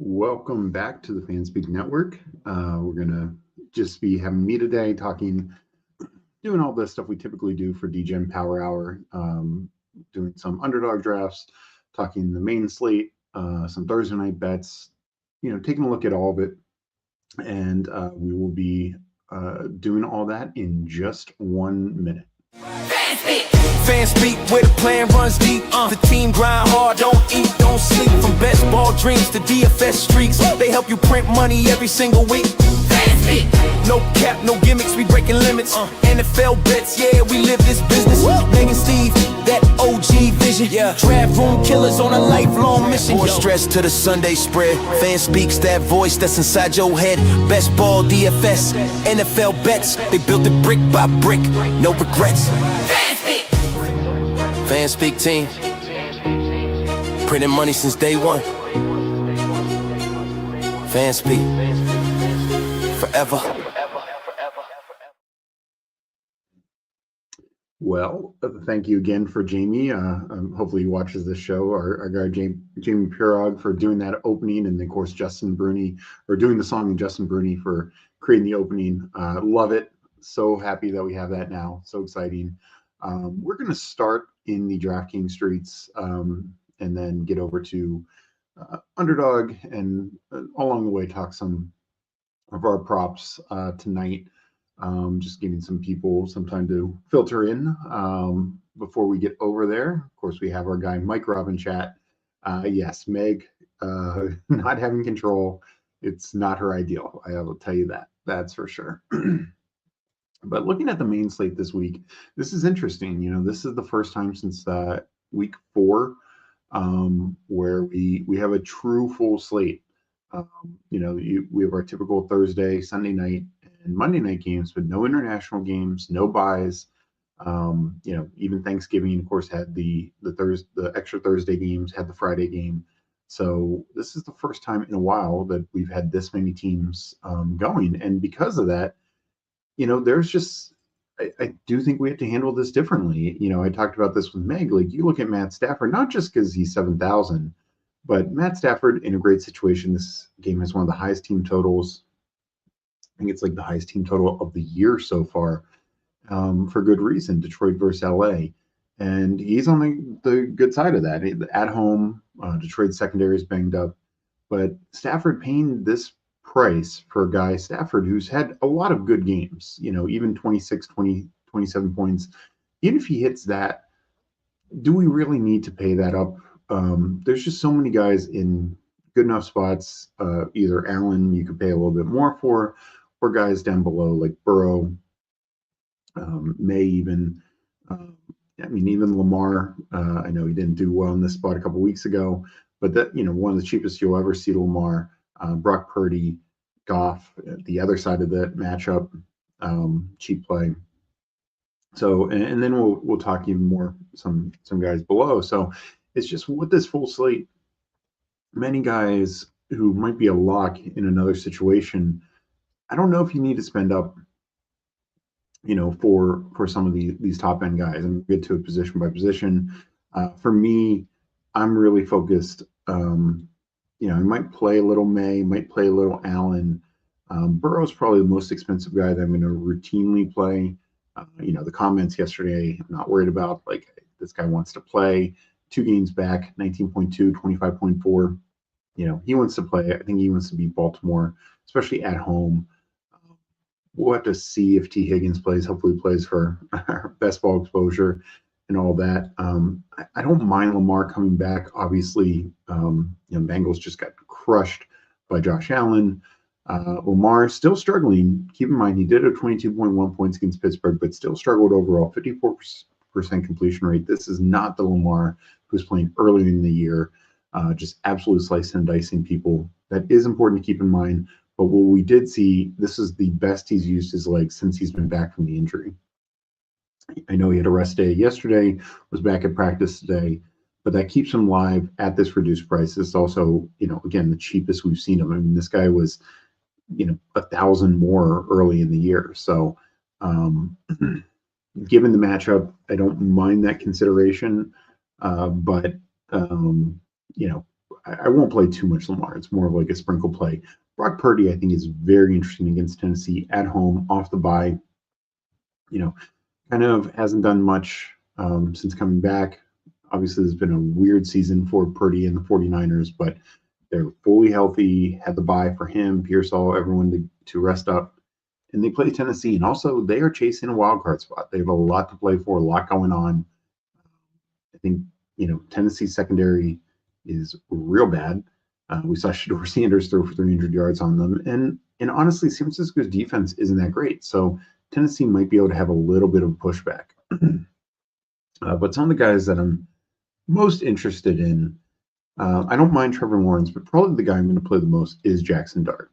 Welcome back to the Fanspeak Network. We're going to just be having me today doing all the stuff we typically do for Degen Power Hour, doing some underdog drafts, talking the main slate, some Thursday night bets, taking a look at all of it. And we will be doing all that in just 1 minute. Fanspeak, where the plan runs deep. The team grind hard, don't eat, don't sleep. From best ball dreams to DFS streaks, they help you print money every single week. Fanspeak, no cap, no gimmicks, we breaking limits. NFL bets, yeah, we live this business. Meg and Steve, that OG vision. Draft room killers on a lifelong mission. More stress to the Sunday spread. Fanspeak's that voice that's inside your head. Best ball, DFS, NFL bets, they built it brick by brick, no regrets. Fanspeak team, printing money since day one. Fanspeak, forever. Well, thank you again for Jamie. Hopefully he watches this show. Our guy Jamie Pirog for doing that opening, and of course Justin Bruni, or doing the song, and Justin Bruni for creating the opening. Love it. So happy that we have that now. So exciting. We're going to start in the DraftKings streets and then get over to Underdog, and along the way talk some of our props tonight. Just giving some people some time to filter in before we get over there. Of course, we have our guy Mike Robb in chat. Yes, Meg not having control. It's not her ideal. I will tell you that. That's for sure. But looking at the main slate this week, this is interesting. This is the first time since week 4 where we have a true full slate. We have our typical Thursday, Sunday night, and Monday night games, but no international games, no buys. Even Thanksgiving, of course, had the extra Thursday games, had the Friday game. So this is the first time in a while that we've had this many teams going, and because of that, there's just, I do think we have to handle this differently. I talked about this with Meg. Like, you look at Matt Stafford, not just because he's 7,000, but Matt Stafford in a great situation. This game has one of the highest team totals. I think it's like the highest team total of the year so far, for good reason. Detroit versus LA. And he's on the good side of that. At home, Detroit's secondary is banged up. But Stafford paying this price for a guy, Stafford, who's had a lot of good games, even 26, 20, 27 points. Even if he hits that, do we really need to pay that up? There's just so many guys in good enough spots. Either Allen, you could pay a little bit more for, or guys down below like Burrow, May even. Even Lamar. I know he didn't do well in this spot a couple weeks ago, but that, one of the cheapest you'll ever see to Lamar. Brock Purdy, Goff, the other side of that matchup, cheap play. So, and then we'll talk even more some guys below. So it's just with this full slate, many guys who might be a lock in another situation. I don't know if you need to spend up, for some of these top end guys, and get to it position by position. For me, I'm really focused. I might play a little May, might play a little Allen. Burrow's probably the most expensive guy that I'm going to routinely play. The comments yesterday, I'm not worried about. Like, this guy wants to play. 2 games back, 19.2, 25.4. He wants to play. I think he wants to beat Baltimore, especially at home. We'll have to see if T. Higgins plays. Hopefully, he plays for best ball exposure and all that. I don't mind Lamar coming back. Obviously, Bengals just got crushed by Josh Allen. Lamar still struggling. Keep in mind, he did have 22.1 points against Pittsburgh, but still struggled overall. 54% completion rate. This is not the Lamar who was playing earlier in the year. Just absolute slicing and dicing people. That is important to keep in mind. But what we did see, this is the best he's used his legs since he's been back from the injury. I know he had a rest day yesterday, was back at practice today, but that keeps him live at this reduced price. It's also, again, the cheapest we've seen him. This guy was, 1,000 more early in the year. So given the matchup, I don't mind that consideration. But I won't play too much Lamar. It's more of like a sprinkle play. Brock Purdy, I think, is very interesting against Tennessee at home, off the bye. Kind of hasn't done much since coming back. Obviously, there's been a weird season for Purdy and the 49ers, but they're fully healthy, had the bye for him, Pearsall, everyone to rest up. And they play Tennessee. And also, they are chasing a wild card spot. They have a lot to play for, a lot going on. I think, Tennessee's secondary is real bad. We saw Shedeur Sanders throw for 300 yards on them. And honestly, San Francisco's defense isn't that great. So Tennessee might be able to have a little bit of pushback. But some of the guys that I'm most interested in, I don't mind Trevor Lawrence, but probably the guy I'm going to play the most is Jackson Dart.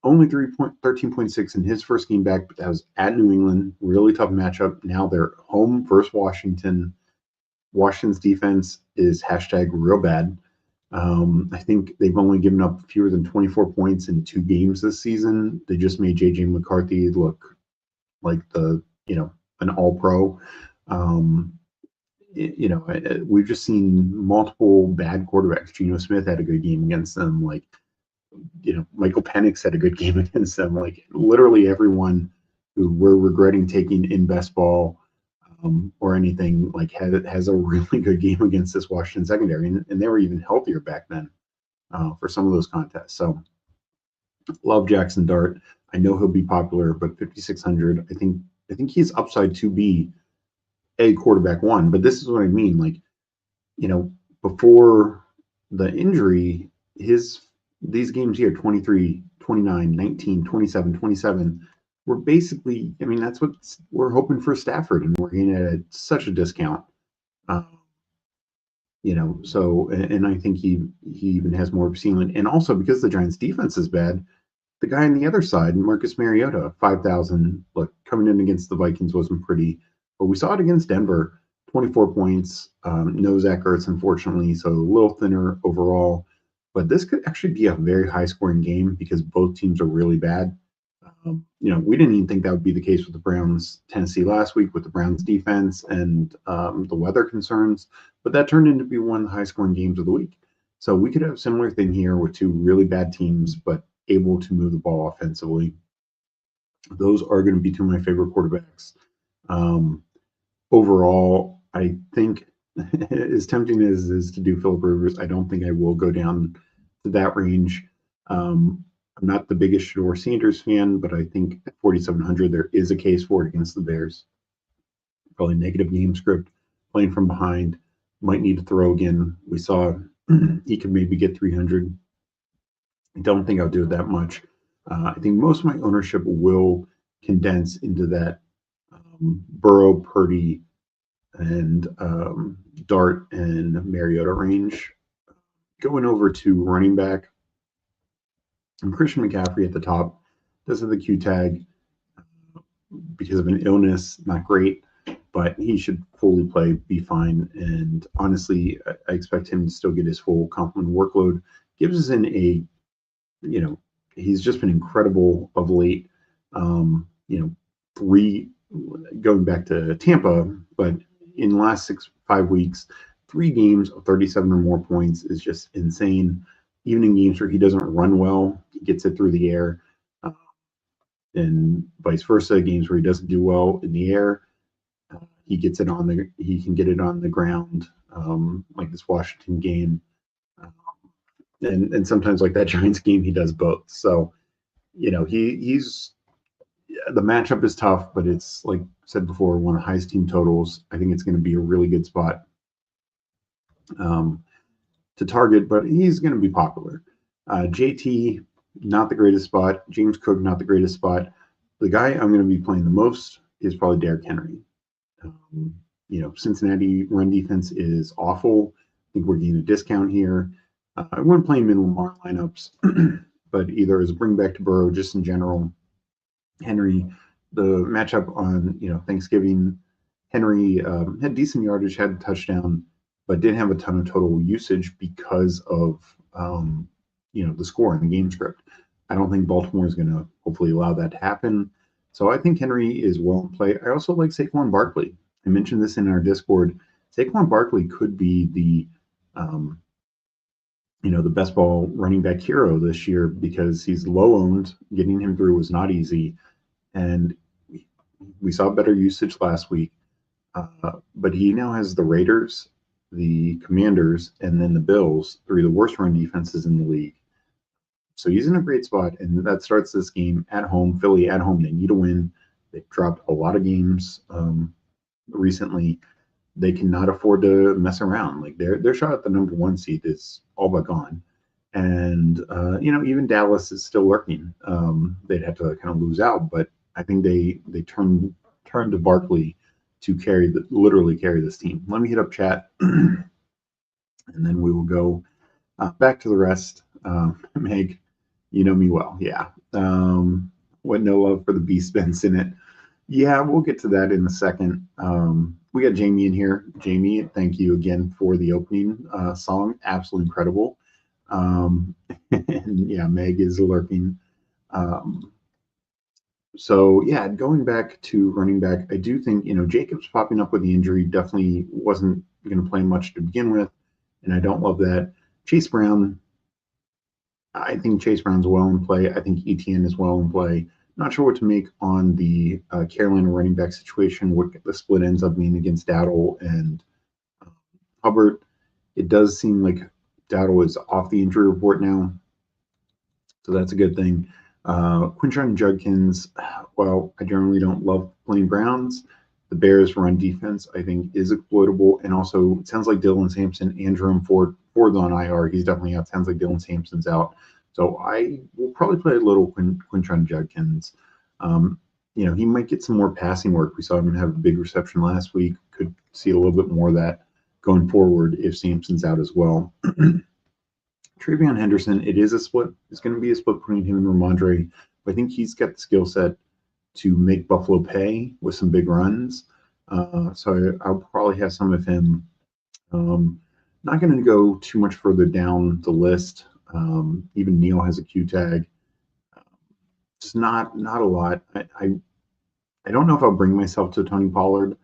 Only 13.6 in his first game back, but that was at New England. Really tough matchup. Now they're home versus Washington. Washington's defense is #real bad. I think they've only given up fewer than 24 points in 2 games this season. They just made J.J. McCarthy look like an all-pro. We've just seen multiple bad quarterbacks. Geno Smith had a good game against them. Michael Penix had a good game against them. Literally everyone who we're regretting taking in best ball or anything has a really good game against this Washington secondary, and they were even healthier back then for some of those contests. So love Jackson Dart. I know he'll be popular, but 5,600. I think he's upside to be a quarterback one. But this is what I mean. Before the injury, these games here, 23, 29, 19, 27, 27, were basically, that's what we're hoping for Stafford, and we're getting at such a discount. So, and I think he even has more of a ceiling. And also because the Giants' defense is bad, the guy on the other side, Marcus Mariota, 5,000, coming in against the Vikings wasn't pretty, but we saw it against Denver, 24 points. No Zach Ertz, unfortunately, so a little thinner overall. But this could actually be a very high-scoring game because both teams are really bad. We didn't even think that would be the case with the Browns Tennessee last week with the Browns defense and the weather concerns, but that turned into be one of the high-scoring games of the week. So we could have a similar thing here with 2 really bad teams, but able to move the ball offensively. Those are going to be 2 of my favorite quarterbacks. Overall, I think as tempting as it is to do Philip Rivers, I don't think I will go down to that range. I'm not the biggest Shedeur Sanders fan, but I think at 4,700 there is a case for it against the Bears. Probably negative game script, playing from behind, might need to throw again. We saw he could maybe get 300. I don't think I'll do it that much. I think most of my ownership will condense into that Burrow, Purdy, and Dart and Mariota range. Going over to running back, and Christian McCaffrey at the top does have the Q tag because of an illness, not great, but he should fully play, be fine. And honestly, I expect him to still get his full complement workload. Gives us he's just been incredible of late. Going back to Tampa, but in the last 5 weeks, 3 games of 37 or more points is just insane. Even in games where he doesn't run well, he gets it through the air, and vice versa. Games where he doesn't do well in the air, he can get it on the ground, like this Washington game, and sometimes like that Giants game, he does both. So, he's the matchup is tough, but it's like I said before, one of the highest team totals. I think it's going to be a really good spot to target, but he's going to be popular. JT, not the greatest spot. James Cook, not the greatest spot. The guy I'm going to be playing the most is probably Derrick Henry. Cincinnati run defense is awful. I think we're getting a discount here. I wouldn't play him in Lamar lineups, but either as a bring back to Burrow, just in general. Henry, the matchup on Thanksgiving, Henry had decent yardage, had a touchdown, but didn't have a ton of total usage because of the score in the game script. I don't think Baltimore is going to hopefully allow that to happen. So I think Henry is well in play. I also like Saquon Barkley. I mentioned this in our Discord. Saquon Barkley could be the the best ball running back hero this year because he's low owned. Getting him through was not easy, and we saw better usage last week. But he now has the Raiders, the Commanders, and then the Bills, three of the worst run defenses in the league. So he's in a great spot, and that starts this game at home. Philly at home, they need a win. They've dropped a lot of games recently. They cannot afford to mess around. Like their shot at the number 1 seed is all but gone. And even Dallas is still lurking. They'd have to kind of lose out, but I think they turn to Barkley to literally carry this team. Let me hit up chat, and then we will go back to the rest. Meg, you know me well, yeah. What no love for the Beast Benson it. Yeah, we'll get to that in a second. We got Jamie in here. Jamie, thank you again for the opening song. Absolutely incredible. And yeah, Meg is lurking. So yeah, going back to running back, I do think, Jacobs popping up with the injury definitely wasn't going to play much to begin with. And I don't love that. Chase Brown, I think Chase Brown's well in play. I think ETN is well in play. Not sure what to make on the Carolina running back situation, what the split ends up being against Dowdle and Hubbard. It does seem like Dowdle is off the injury report now, so that's a good thing. Quinshon Judkins, well, I generally don't love playing Browns. The Bears' run defense, I think, is exploitable, and also it sounds like Dylan Sampson and Jerome Ford's on IR. He's definitely out. Sounds like Dylan Sampson's out. So I will probably play a little Quinshon Judkins. He might get some more passing work. We saw him have a big reception last week. Could see a little bit more of that going forward if Sampson's out as well. Travion Henderson, it is a split. It's going to be a split between him and Ramondre. But I think he's got the skill set to make Buffalo pay with some big runs. So I'll probably have some of him. Not going to go too much further down the list. Even Neal has a Q tag. Just not a lot. I don't know if I'll bring myself to Tony Pollard,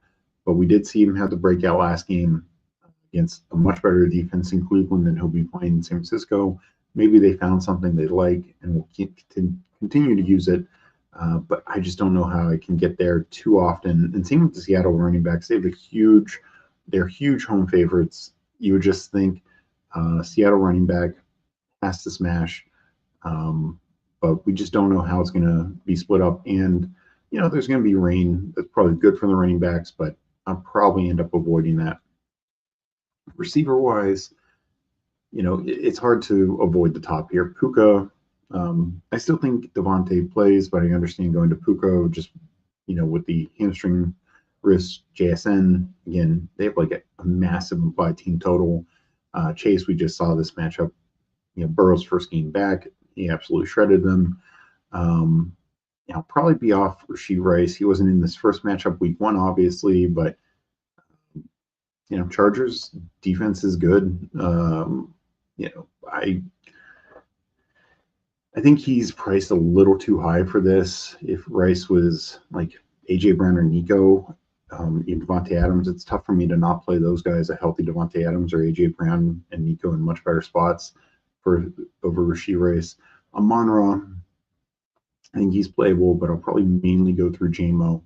but we did see him have the breakout last game against a much better defense in Cleveland than he'll be playing in San Francisco. Maybe they found something they like and will continue to use it. But I just don't know how I can get there too often. And same with the Seattle running backs. They're huge home favorites. You would just think Seattle running back has to smash. But we just don't know how it's going to be split up. And, there's going to be rain. That's probably good for the running backs, but I'll probably end up avoiding that. Receiver-wise, it's hard to avoid the top here. Puka, I still think Devontae plays, but I understand going to Puka just, with the hamstring risk. JSN, again, they have like a massive implied team total. Chase, we just saw this matchup. Burrow's first game back, he absolutely shredded them. I'll probably be off Rashee Rice. He wasn't in this first matchup week 1, obviously, but Chargers defense is good. I think he's priced a little too high for this. If Rice was like AJ Brown or Nico, even Devontae Adams, it's tough for me to not play those guys. A healthy Devontae Adams or AJ Brown and Nico in much better spots over Rashee Rice. Amon-Ra, I think he's playable, but I'll probably mainly go through JMO.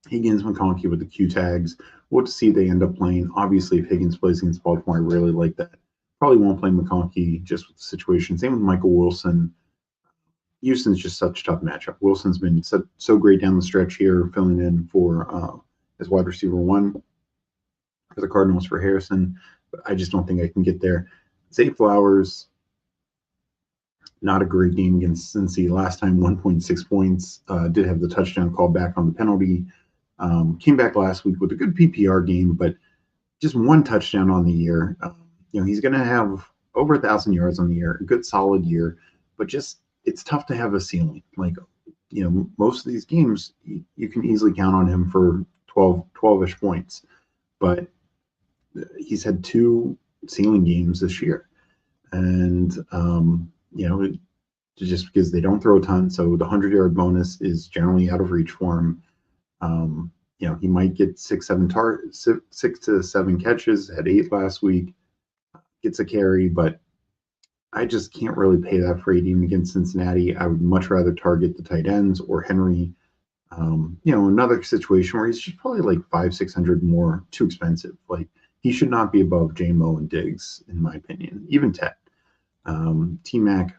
Higgins, McConkey with the Q tags. We'll see they end up playing. Obviously, if Higgins plays against Baltimore, I really like that. Probably won't play McConkey just with the situation. Same with Michael Wilson. Houston's just such a tough matchup. Wilson's been so great down the stretch here, filling in for as wide receiver 1 for the Cardinals for Harrison. But I just don't think I can get there. Zay Flowers, not a great game against Cincy. Last time, 1.6 points. Did have the touchdown call back on the penalty. Came back last week with a good PPR game, but just 1 touchdown on the year. He's going to have over 1,000 yards on the year, a good solid year, but just it's tough to have a ceiling. Like, most of these games, you can easily count on him for 12-ish points, but he's had 2 ceiling games this year. And, just because they don't throw a ton, so the 100-yard bonus is generally out of reach for him. He might get 6 to 7 catches, had 8 last week, gets a carry, but I just can't really pay that for 8 even against Cincinnati. I would much rather target the tight ends or Henry. Another situation where he's just probably like 500-600 more too expensive. Like he should not be above J-Mo and Diggs, in my opinion, even Ted. T-Mac,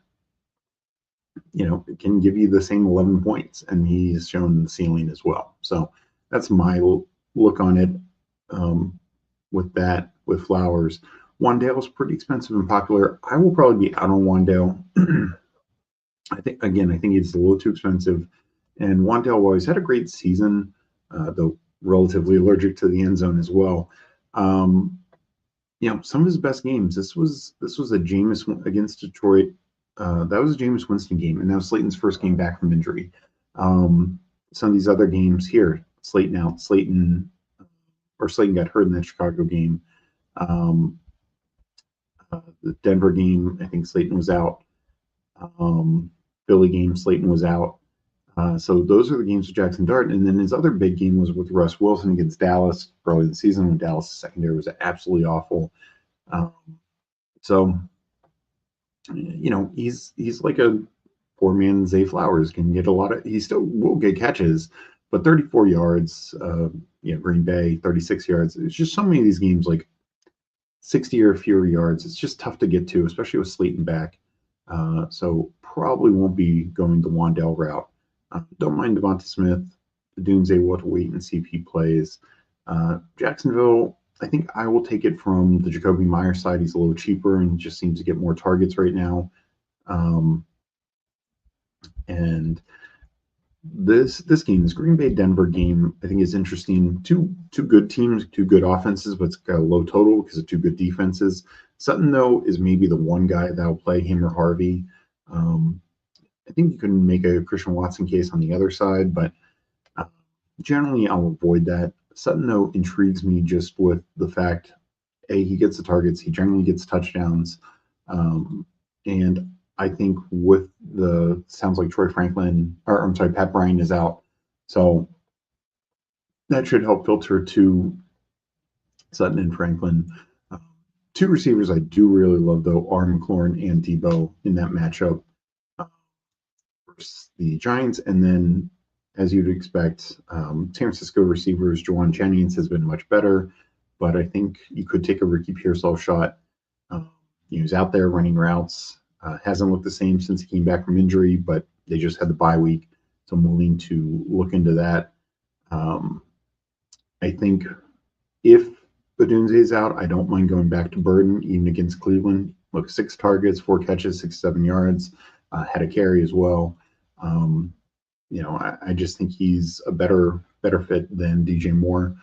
can give you the same 11 points, and he's shown the ceiling as well. So that's my look on it. With Flowers, Wandale's pretty expensive and popular. I will probably be out on Wandale. I think he's a little too expensive. And Wandale always had a great season, though relatively allergic to the end zone as well. Some of his best games. This was a Jameis against Detroit. That was a Jameis Winston game, and that was Slayton's first game back from injury. Some of these other games here, Slayton got hurt in that Chicago game. The Denver game, I think Slayton was out. Philly game, Slayton was out. So those are the games with Jackson Dart. And then his other big game was with Russ Wilson against Dallas early in the season when Dallas' secondary was absolutely awful. He's like a poor-man Zay Flowers, can get he still will get catches, but 34 yards, Green Bay, 36 yards. It's just so many of these games, like 60 or fewer yards. It's just tough to get to, especially with Slayton back. So probably won't be going the Wandale route. Don't mind Devonta Smith. The Dunze, we'll have to wait and see if he plays. Jacksonville, I think I will take it from the Jacoby Myers side. He's a little cheaper and just seems to get more targets right now. And this game, this Green Bay Denver game, I think is interesting. Two good teams, two good offenses, but it's got a low total because of two good defenses. Sutton, though, is maybe the one guy that will play him or Harvey. I think you can make a Christian Watson case on the other side, but generally I'll avoid that. Sutton, though, intrigues me just with the fact, A, he gets the targets, he generally gets touchdowns, and I think sounds like Pat Bryant is out, so that should help filter to Sutton and Franklin. Two receivers I do really love, though, are McLaurin and Debo in that matchup versus the Giants. And then, as you'd expect, San Francisco receivers, Juwan Jennings has been much better, but I think you could take a Ricky Pearsall shot. He's out there running routes. Hasn't looked the same since he came back from injury, but they just had the bye week, so I'm willing to look into that. I think if Badunze is out, I don't mind going back to Burden, even against Cleveland. Look, 6 targets, 4 catches, 67 yards, had a carry as well. I just think he's a better fit than DJ Moore.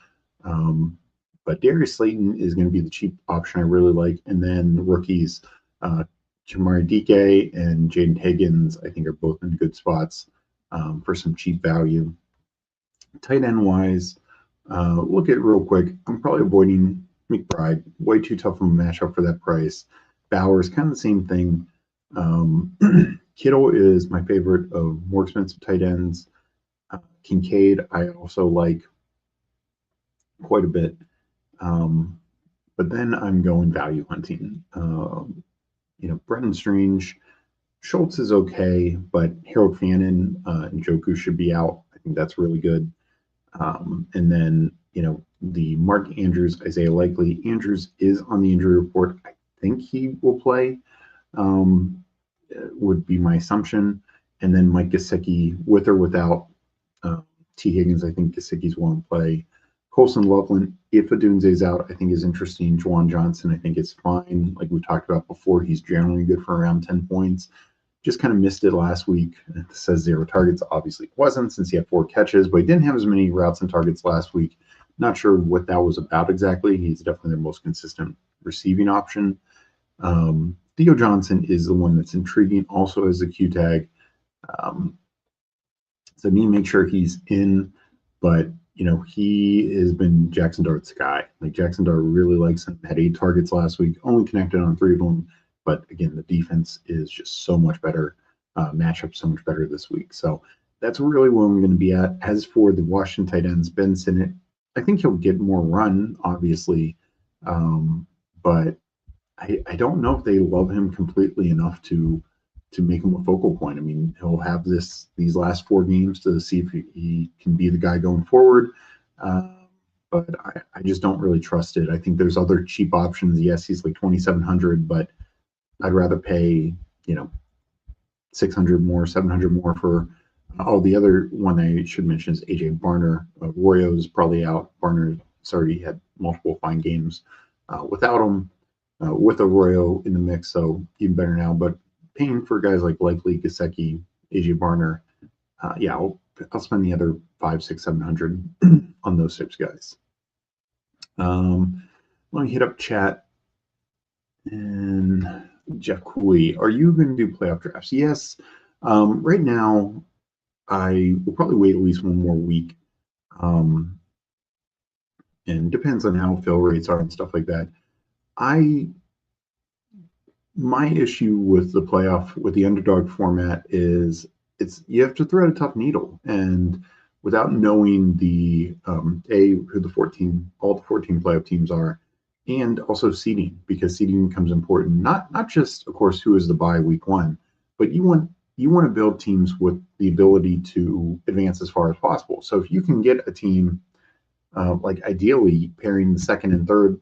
But Darius Slayton is going to be the cheap option I really like. And then rookies, Jamari Dike and Jaden Higgins, I think are both in good spots for some cheap value. Tight end wise, look at real quick. I'm probably avoiding McBride. Way too tough of a matchup for that price. Bowers, kind of the same thing. Kittle is my favorite of more expensive tight ends. Kincaid, I also like quite a bit. But then I'm going value hunting. Brendan Strange, Schultz is okay, but Harold Fannin and Njoku should be out. I think that's really good. And then, the Mark Andrews, Isaiah Likely. Andrews is on the injury report. I think he will play, would be my assumption. And then Mike Gesicki, with or without T. Higgins, I think Gesicki's won't play. Colson Loveland, if Adunze's out, I think is interesting. Juwan Johnson, I think is fine. Like we talked about before, he's generally good for around 10 points. Just kind of missed it last week. It says 0 targets. Obviously, it wasn't since he had 4 catches, but he didn't have as many routes and targets last week. Not sure what that was about exactly. He's definitely their most consistent receiving option. Theo Johnson is the one that's intriguing, also as a Q tag. So I need to make sure he's in, but he has been Jackson Dart's guy. Like Jackson Dart really likes him. Had 8 targets last week, only connected on 3 of them. But again, the defense is just so much better. Matchup so much better this week. So that's really where I'm going to be at. As for the Washington tight ends, Ben Sinnott, I think he'll get more run, obviously, but I don't know if they love him completely enough to make him a focal point. I mean, he'll have these last 4 games to see if he can be the guy going forward. But I just don't really trust it. I think there's other cheap options. Yes, he's like 2,700, but I'd rather pay 600 more, 700 more for. Oh, the other one I should mention is AJ Barner. Royo's probably out. Barner's already had multiple fine games without him. With Arroyo in the mix, so even better now. But paying for guys like Likely, Gesicki, AJ Barner, I'll spend the other 500, 600, 700 on those types of guys. Let me hit up chat. And Jeff Cooley, are you going to do playoff drafts? Yes. Right now, I will probably wait at least one more week. And it depends on how fill rates are and stuff like that. My issue with the playoff, with the underdog format is you have to thread a tough needle, and without knowing who all the 14 playoff teams are, and also seeding, because seeding becomes important. Not just, of course, who is the bye week 1, but you want to build teams with the ability to advance as far as possible. So if you can get a team, like ideally pairing the 2nd and 3rd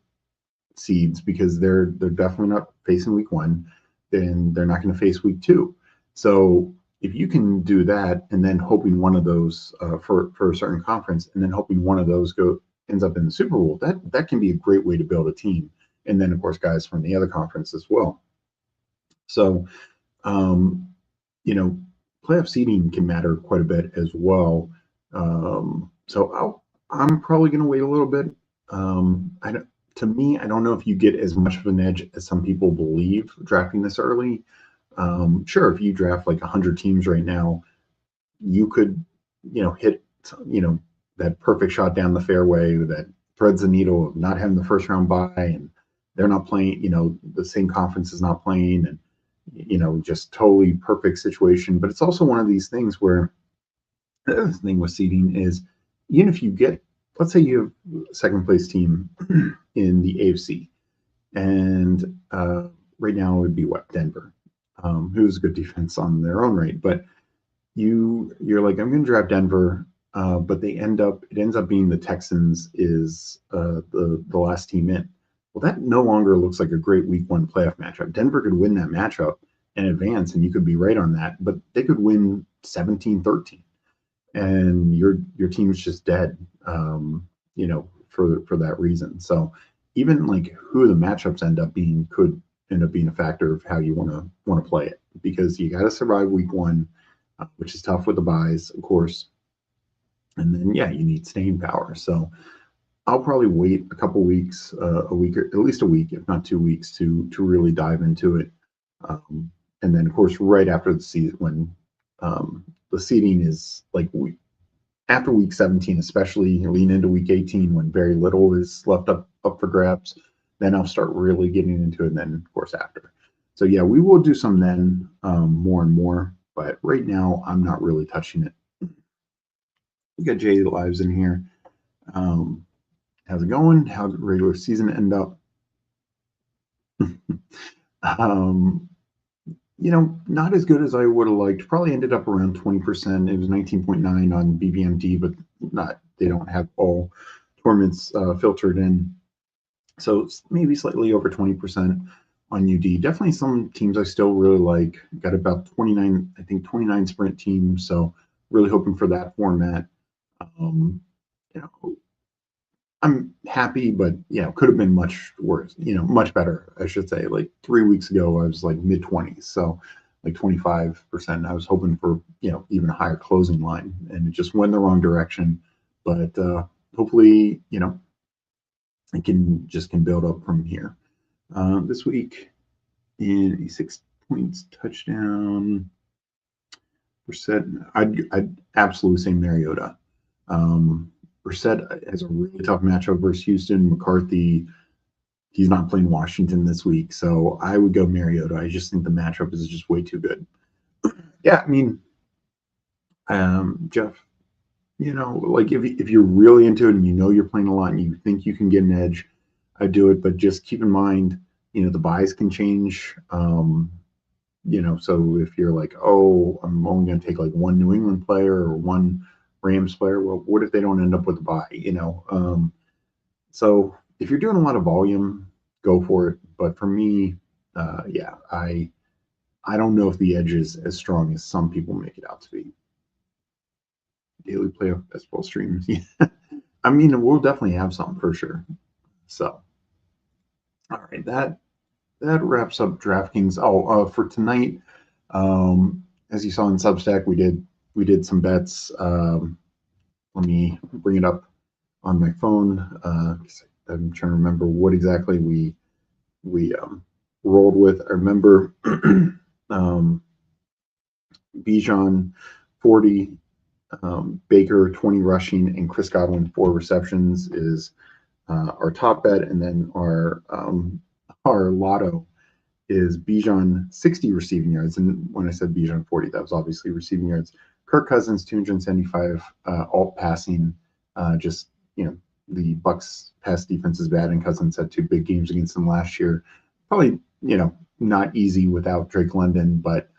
seeds, because they're definitely not facing week 1, then they're not going to face week 2. So if you can do that, and then hoping one of those for a certain conference, and then hoping one of those ends up in the Super Bowl, that can be a great way to build a team. And then of course guys from the other conference as well. So playoff seeding can matter quite a bit as well. So I'm probably going to wait a little bit. To me, I don't know if you get as much of an edge as some people believe drafting this early. Sure, if you draft like 100 teams right now, you could, hit, that perfect shot down the fairway that threads the needle of not having the first round bye, and they're not playing, the same conference is not playing, and, just totally perfect situation. But it's also one of these things where the other thing with seeding is, even if you get, let's say you have a 2nd place team in the AFC, and right now it would be Denver, who's a good defense on their own right. But you're like, I'm going to draft Denver, but it ends up being the Texans is the last team in. Well, that no longer looks like a great week 1 playoff matchup. Denver could win that matchup and advance, and you could be right on that, but they could win 17-13. And your team's just dead, for that reason. So even like who the matchups end up being could end up being a factor of how you want to play it, because you got to survive week 1, which is tough with the buys, of course. And then you need staying power. So I'll probably wait a couple weeks, a week, or at least a week, if not 2 weeks, to really dive into it. And then of course right after the season, when the seeding is like after week 17, especially lean into week 18 when very little is left up for grabs, then I'll start really getting into it. And then of course after. So we will do some then more and more, but right now I'm not really touching it. We got Jay Lives in here. How's it going? How did the regular season end up? Not as good as I would have liked. Probably ended up around 20%. It was 19.9 on BBMD, but they don't have all tournaments filtered in. So it's maybe slightly over 20% on UD. Definitely some teams I still really like. Got about 29 sprint teams. So really hoping for that format. I'm happy, but could have been much worse, much better, I should say. Like 3 weeks ago, I was like mid-20s, so like 25%. I was hoping for, even a higher closing line, and it just went the wrong direction. But hopefully, it can build up from here. This week, in a 6 points touchdown, Brissett, I'd absolutely say Mariota. Brissett has a really tough matchup versus Houston. McCarthy, he's not playing Washington this week, so I would go Mariota. I just think the matchup is just way too good. I mean, Jeff, like if you're really into it and you're playing a lot and you think you can get an edge, I do it. But just keep in mind, the buys can change. So if you're like, oh, I'm only going to take like one New England player or one Rams player, well, what if they don't end up with a buy? So if you're doing a lot of volume, go for it. But for me, yeah, I don't know if the edge is as strong as some people make it out to be. Daily playoff baseball streams. Yeah. I mean, we'll definitely have some for sure. So, all right, that wraps up DraftKings. Oh, for tonight, as you saw in Substack, we did some bets. Let me bring it up on my phone. I'm trying to remember what exactly we rolled with. I remember Bijan 40. Baker 20 rushing and Chris Godwin 4 receptions is our top bet, and then our lotto is Bijan 60 receiving yards. And when I said Bijan 40, that was obviously receiving yards. Kirk Cousins 275 alt passing. Just the Bucks pass defense is bad, and Cousins had 2 big games against them last year. Probably not easy without Drake London, but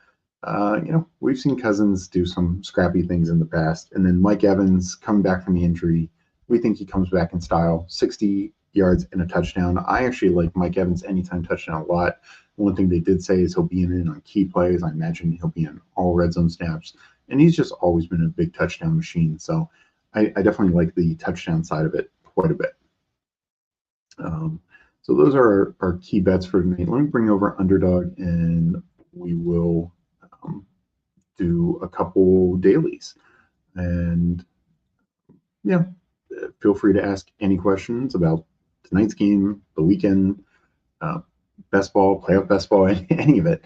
we've seen Cousins do some scrappy things in the past. And then Mike Evans coming back from the injury. We think he comes back in style, 60 yards and a touchdown. I actually like Mike Evans anytime touchdown a lot. One thing they did say is he'll be in on key plays. I imagine he'll be in all red zone snaps. And he's just always been a big touchdown machine. So I definitely like the touchdown side of it quite a bit. So those are our key bets for tonight. Let me bring over Underdog, and we will do a couple dailies. And yeah, feel free to ask any questions about tonight's game, the weekend, best ball, playoff best ball, any of it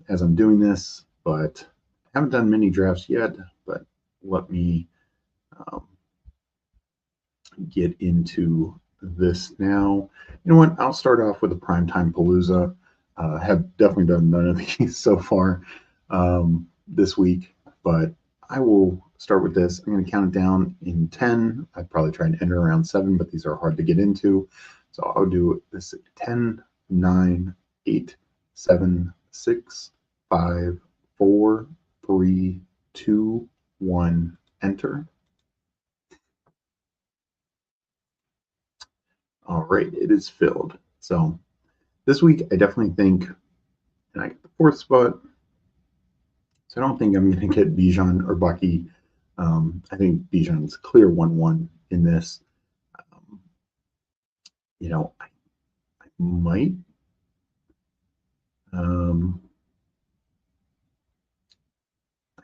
as I'm doing this. But I haven't done many drafts yet, but let me get into this now. You know what? I'll start off with a primetime Palooza. Have definitely done none of these so far this week, but I will start with this. I'm going to count it down in 10. I'd probably try and enter around 7, but these are hard to get into. So I'll do this 10, 9, 8, 7, 6, 5, 4, 3, 2, 1, enter. All right, it is filled. So this week, I definitely think, and I get the 4th spot. So I don't think I'm going to get Bijan or Bucky. I think Bijan's clear 1-1 in this. I might. I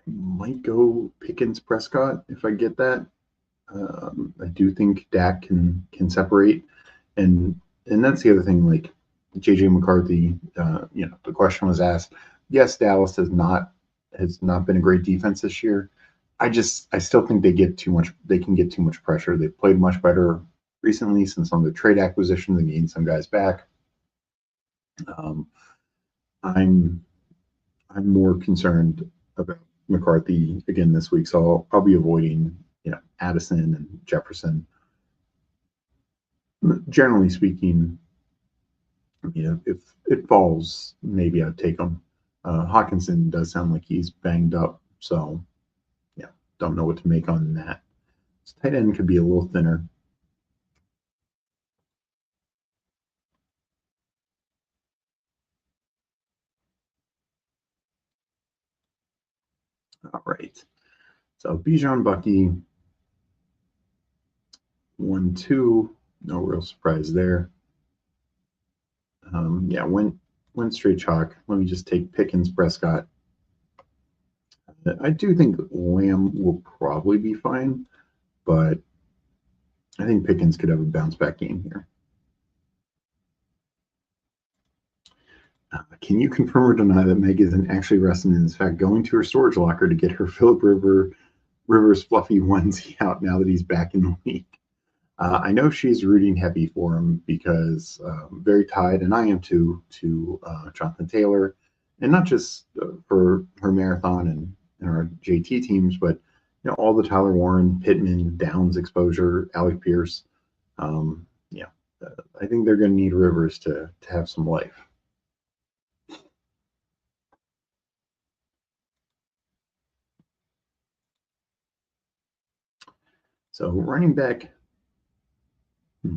might go Pickens Prescott if I get that. I do think Dak can separate, and that's the other thing. Like JJ McCarthy, the question was asked. Yes, Dallas has not been a great defense this year. I still think they can get too much pressure. They've played much better recently since on the trade acquisition. They gained some guys back. I'm more concerned about McCarthy again this week, so I'll be avoiding Addison and Jefferson. Generally speaking, if it falls, maybe I'd take him. Hawkinson does sound like he's banged up, so yeah, don't know what to make on that. His tight end could be a little thinner. All right, so Bijan Bucky, 1-2, no real surprise there. Yeah, went straight chalk. Let me just take Pickens Prescott. I do think Lamb will probably be fine, but I think Pickens could have a bounce back game here. Can you confirm or deny that Meg isn't actually resting and is in fact going to her storage locker to get her Philip Rivers fluffy onesie out now that he's back in the league? I know she's rooting heavy for him because very tied, and I am too, to Jonathan Taylor, and not just for her marathon in our JT teams, but all the Tyler Warren, Pittman, Downs exposure, Alec Pierce. Yeah, I think they're going to need Rivers to have some life. So running back, I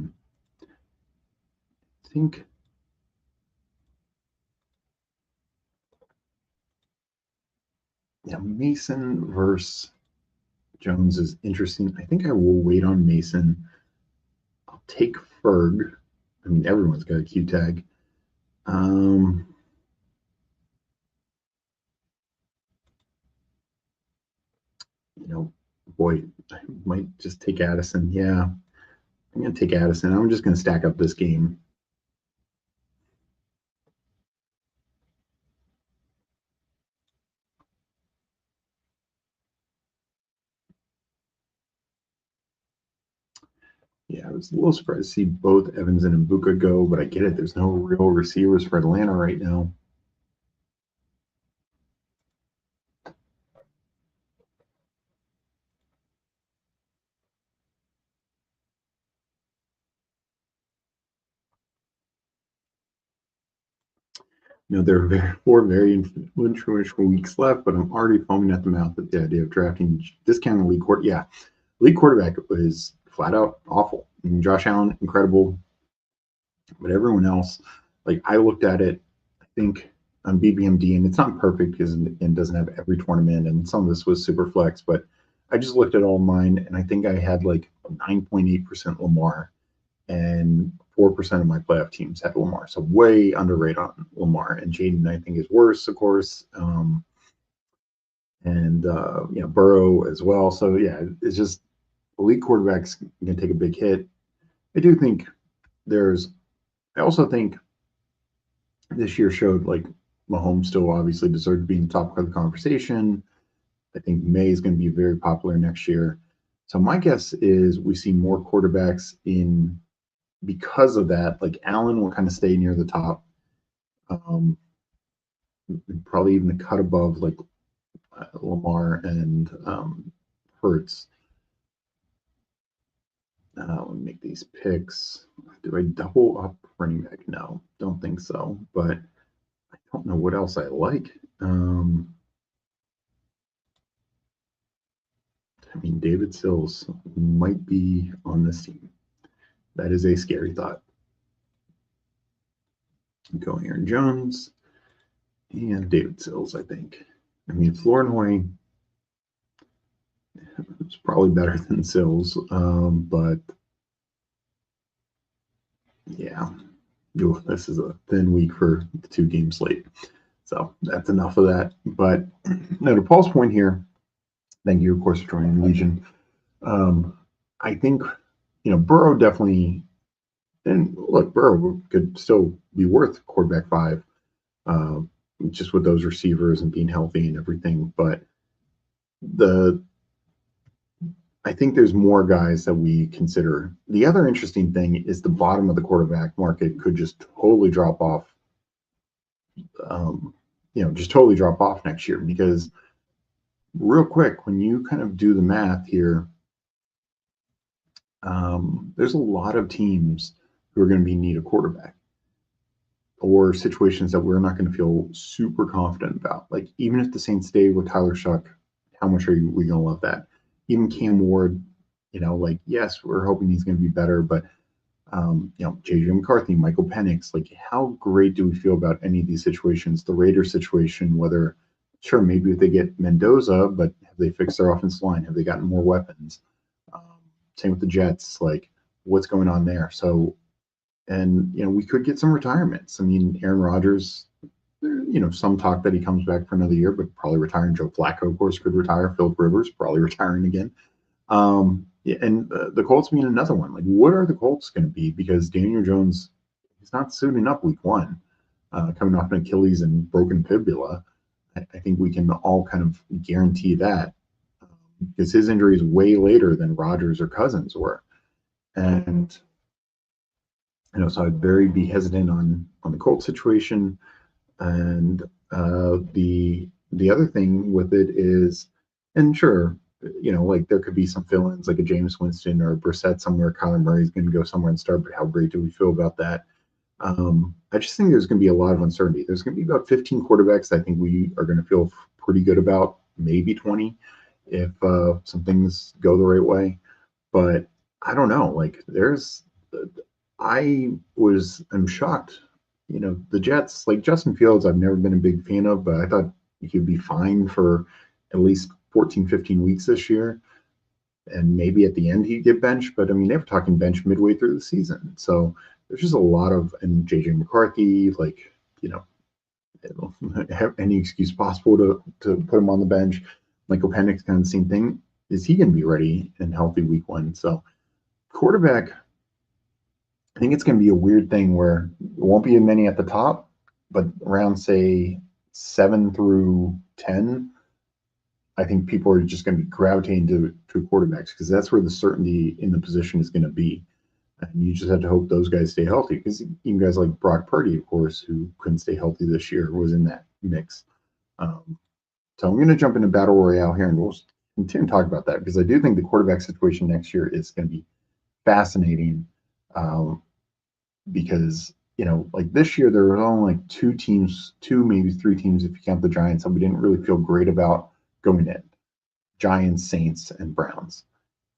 think Mason versus Jones is interesting. I think I will wait on Mason. I'll take Ferg. I mean, everyone's got a Q tag. Boy, I might just take Addison. Yeah, I'm going to take Addison. I'm just going to stack up this game. Yeah, I was a little surprised to see both Evans and Mbuka go, but I get it. There's no real receivers for Atlanta right now. There are four very influential weeks left, but I'm already foaming at the mouth at the idea of drafting discounted league quarterback. Yeah, league quarterback is flat out awful. I mean, Josh Allen, incredible, but everyone else, like I looked at it, I think on BBMD, and it's not perfect because it doesn't have every tournament, and some of this was super flex, but I just looked at all mine, and I think I had like 9.8% Lamar, and 4% of my playoff teams had Lamar. So way underrated on Lamar. And Jaden, I think, is worse, of course. Burrow as well. So, yeah, it's just elite quarterbacks can take a big hit. I also think this year showed like Mahomes still obviously deserved to be in the top of the conversation. I think May is going to be very popular next year. So my guess is we see more quarterbacks in because of that. Like Allen will kind of stay near the top. Probably even a cut above like Lamar and Hurts. Let me make these picks. Do I double up running back? No, don't think so. But I don't know what else I like. David Sills might be on this team. That is a scary thought. Go Aaron Jones and David Sills, I think. Flournoy is probably better than Sills, but yeah, this is a thin week for the 2-game slate. So that's enough of that. But to Paul's point here, thank you, of course, for joining Legion. I think, Burrow definitely, and look, Burrow could still be worth quarterback 5, just with those receivers and being healthy and everything. But I think there's more guys that we consider. The other interesting thing is the bottom of the quarterback market could just totally drop off. Just totally drop off next year, because real quick, when you kind of do the math here, there's a lot of teams who are going to be in need of quarterback, or situations that we're not going to feel super confident about. Like even if the Saints stay with Tyler Shuck, how much are we going to love that? Even Cam Ward, yes, we're hoping he's going to be better, but JJ McCarthy, Michael Penix, like how great do we feel about any of these situations? The Raiders situation, whether sure, maybe if they get Mendoza, but have they fixed their offensive line? Have they gotten more weapons? Same with the Jets, like what's going on there? So, and we could get some retirements. Aaron Rodgers, some talk that he comes back for another year, but probably retiring. Joe Flacco, of course, could retire. Philip Rivers probably retiring again. And the Colts being another one. Like, what are the Colts going to be? Because Daniel Jones is not suiting up week 1, coming off an Achilles and broken fibula. I think we can all kind of guarantee that, because his injury is way later than Rodgers or Cousins were. And, so I'd be hesitant on the Colts situation. And the the other thing with it is, and sure, like there could be some fill-ins like a James Winston or a Brissett somewhere. Kyler Murray's going to go somewhere and start, but how great do we feel about that? I just think there's going to be a lot of uncertainty. There's going to be about 15 quarterbacks I think we are going to feel pretty good about, maybe 20 if some things go the right way. But I don't know. Like I'm shocked. The Jets, like Justin Fields, I've never been a big fan of, but I thought he could be fine for at least 14, 15 weeks this year. And maybe at the end he'd get benched. But I mean, they were talking bench midway through the season. So there's just a lot of, and JJ McCarthy, like, have any excuse possible to put him on the bench. Michael Penix, kind of the same thing. Is he going to be ready and healthy week one? So quarterback, I think it's going to be a weird thing where there won't be many at the top, but around, say, 7 through 10, I think people are just going to be gravitating to quarterbacks because that's where the certainty in the position is going to be. And you just have to hope those guys stay healthy because even guys like Brock Purdy, of course, who couldn't stay healthy this year, was in that mix. So I'm going to jump into Battle Royale here, and we'll continue to talk about that because I do think the quarterback situation next year is going to be fascinating because, like this year, there were only like two, maybe three teams, if you count the Giants, that we didn't really feel great about going in. Giants, Saints, and Browns.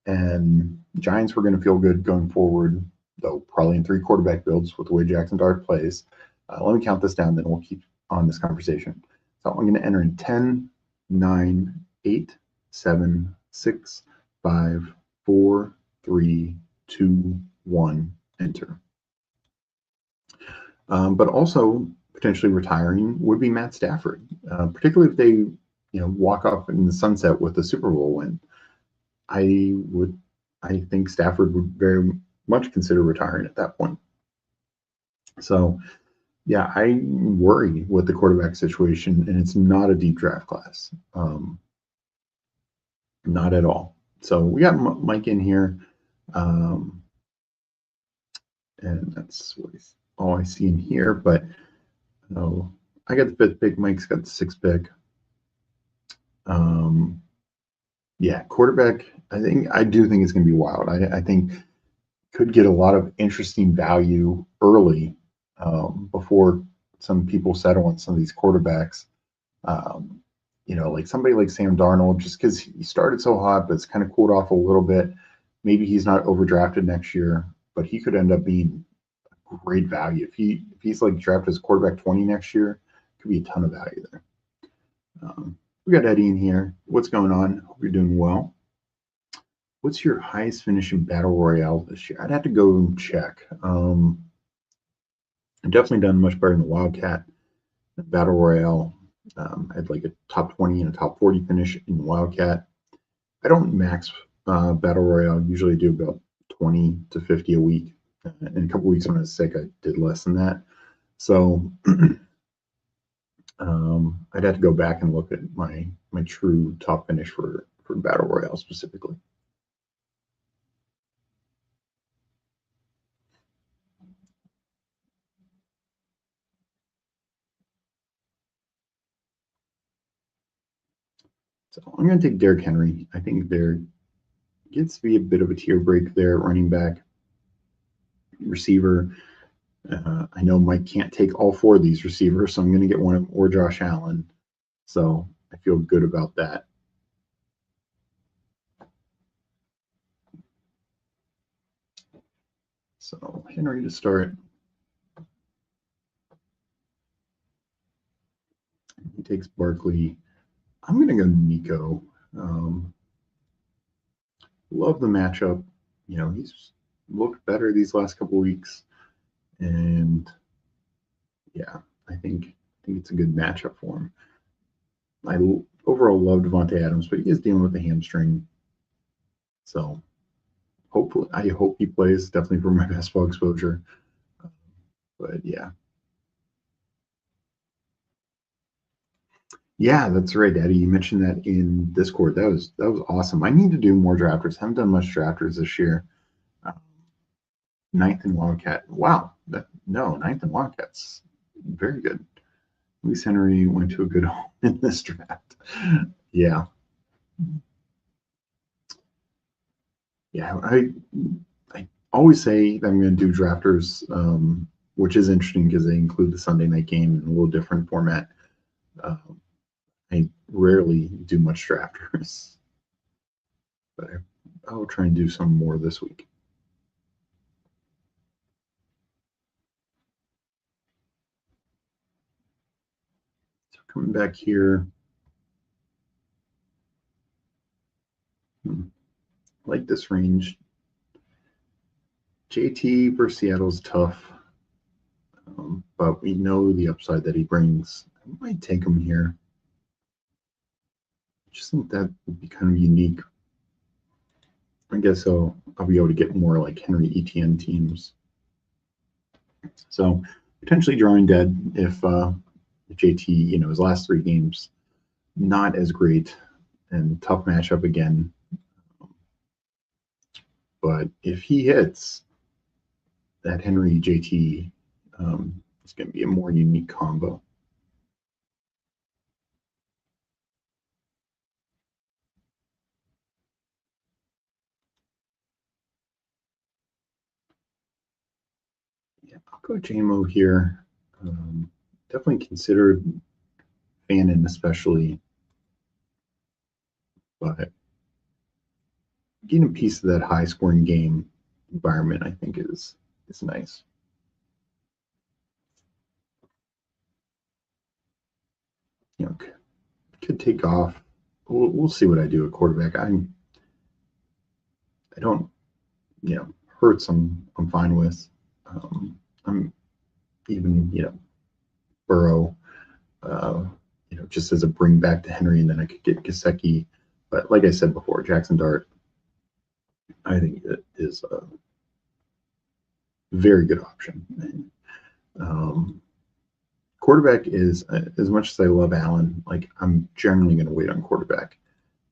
And Giants were going to feel good going forward, though probably in 3 quarterback builds with the way Jackson Dart plays. Let me count this down, then we'll keep on this conversation. So I'm going to enter in 10, 9, 8, 7, 6, 5, 4, 3, 2, 1, enter. But also potentially retiring would be Matt Stafford, particularly if they walk off in the sunset with a Super Bowl win. I think Stafford would very much consider retiring at that point. So, yeah, I worry with the quarterback situation, and it's not a deep draft class. Not at all. So we got Mike in here, and that's all I see in here. But I got the 5th pick. Mike's got the 6th pick. Yeah, quarterback, I do think it's going to be wild. I think could get a lot of interesting value early before some people settle on some of these quarterbacks. Like somebody like Sam Darnold, just because he started so hot, but it's kind of cooled off a little bit. Maybe he's not overdrafted next year, but he could end up being a great value. If he's like drafted as quarterback 20 next year, could be a ton of value there. We got Eddie in here. What's going on? Hope you're doing well. What's your highest finish in Battle Royale this year? I'd have to go and check. I've definitely done much better in the Wildcat Battle Royale. I had like a top 20 and a top 40 finish in Wildcat. I don't max Battle Royale. Usually do about 20 to 50 a week. In a couple weeks when I was sick, I did less than that. So I'd have to go back and look at my true top finish for Battle Royale specifically. So I'm going to take Derrick Henry. I think there gets to be a bit of a tier break there, running back, receiver. I know Mike can't take all 4 of these receivers, so I'm going to get one of them or Josh Allen. So I feel good about that. So Henry to start. He takes Barkley. I'm going to go Nico. Love the matchup. He's looked better these last couple weeks. And yeah, I think it's a good matchup for him. I overall love Devontae Adams, but he is dealing with a hamstring. So I hope he plays, definitely for my basketball exposure. But yeah. Yeah, that's right, Eddie. You mentioned that in Discord. That was awesome. I need to do more drafters. Haven't done much drafters this year. 9th in Wildcat. Wow. 9th in Wildcat's very good. Luis Henry went to a good home in this draft. Yeah. Yeah, I always say that I'm going to do drafters, which is interesting because they include the Sunday night game in a little different format. I rarely do much drafters, but I'll try and do some more this week. So coming back here, like this range. JT versus Seattle is tough, but we know the upside that he brings. I might take him here. I just think that would be kind of unique. I guess I'll be able to get more like Henry ETN teams. So potentially drawing dead if JT, his last 3 games, not as great and tough matchup again. But if he hits, that Henry JT is going to be a more unique combo. Yeah, I'll go JMO here. Definitely considered Fannin, especially, but getting a piece of that high-scoring game environment, I think, is nice. Could take off. We'll see what I do at quarterback. I don't, Hurts I'm fine with. I'm even, Burrow, just as a bring back to Henry, and then I could get Gesicki. But like I said before, Jackson Dart, I think it is a very good option. Quarterback is, as much as I love Allen, like I'm generally going to wait on quarterback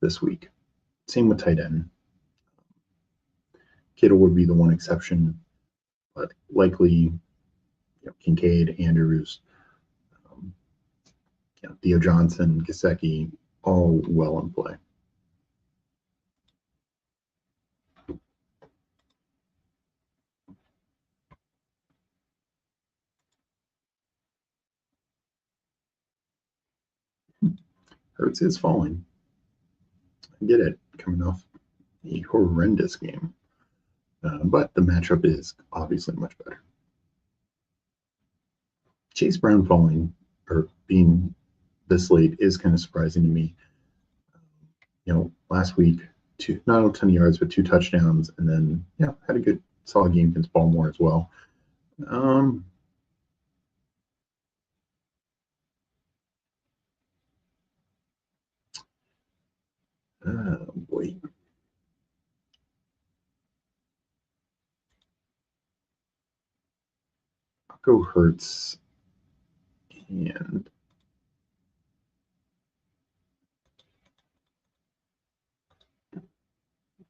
this week. Same with tight end. Kittle would be the one exception, but likely Kincaid, Andrews, Theo Johnson, Gesicki, all well in play. Hurts is falling. I get it, coming off a horrendous game. But the matchup is obviously much better. Chase Brown falling, or being this late, is kind of surprising to me. Last week, not a ton of yards, but 2 touchdowns, and then had a good solid game against Baltimore as well. Boy. I'll go Hurts and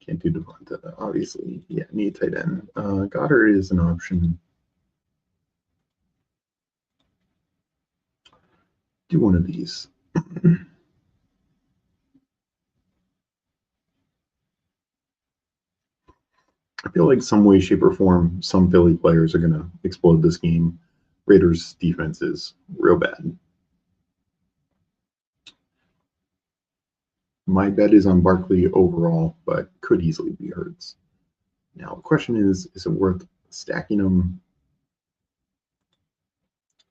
can't do Devonta, obviously. Yeah, need tight end. Goddard is an option. Do one of these. I feel like some way, shape, or form, some Philly players are going to explode this game. Raiders' defense is real bad. My bet is on Barkley overall, but could easily be Hurts. Now, the question is it worth stacking them?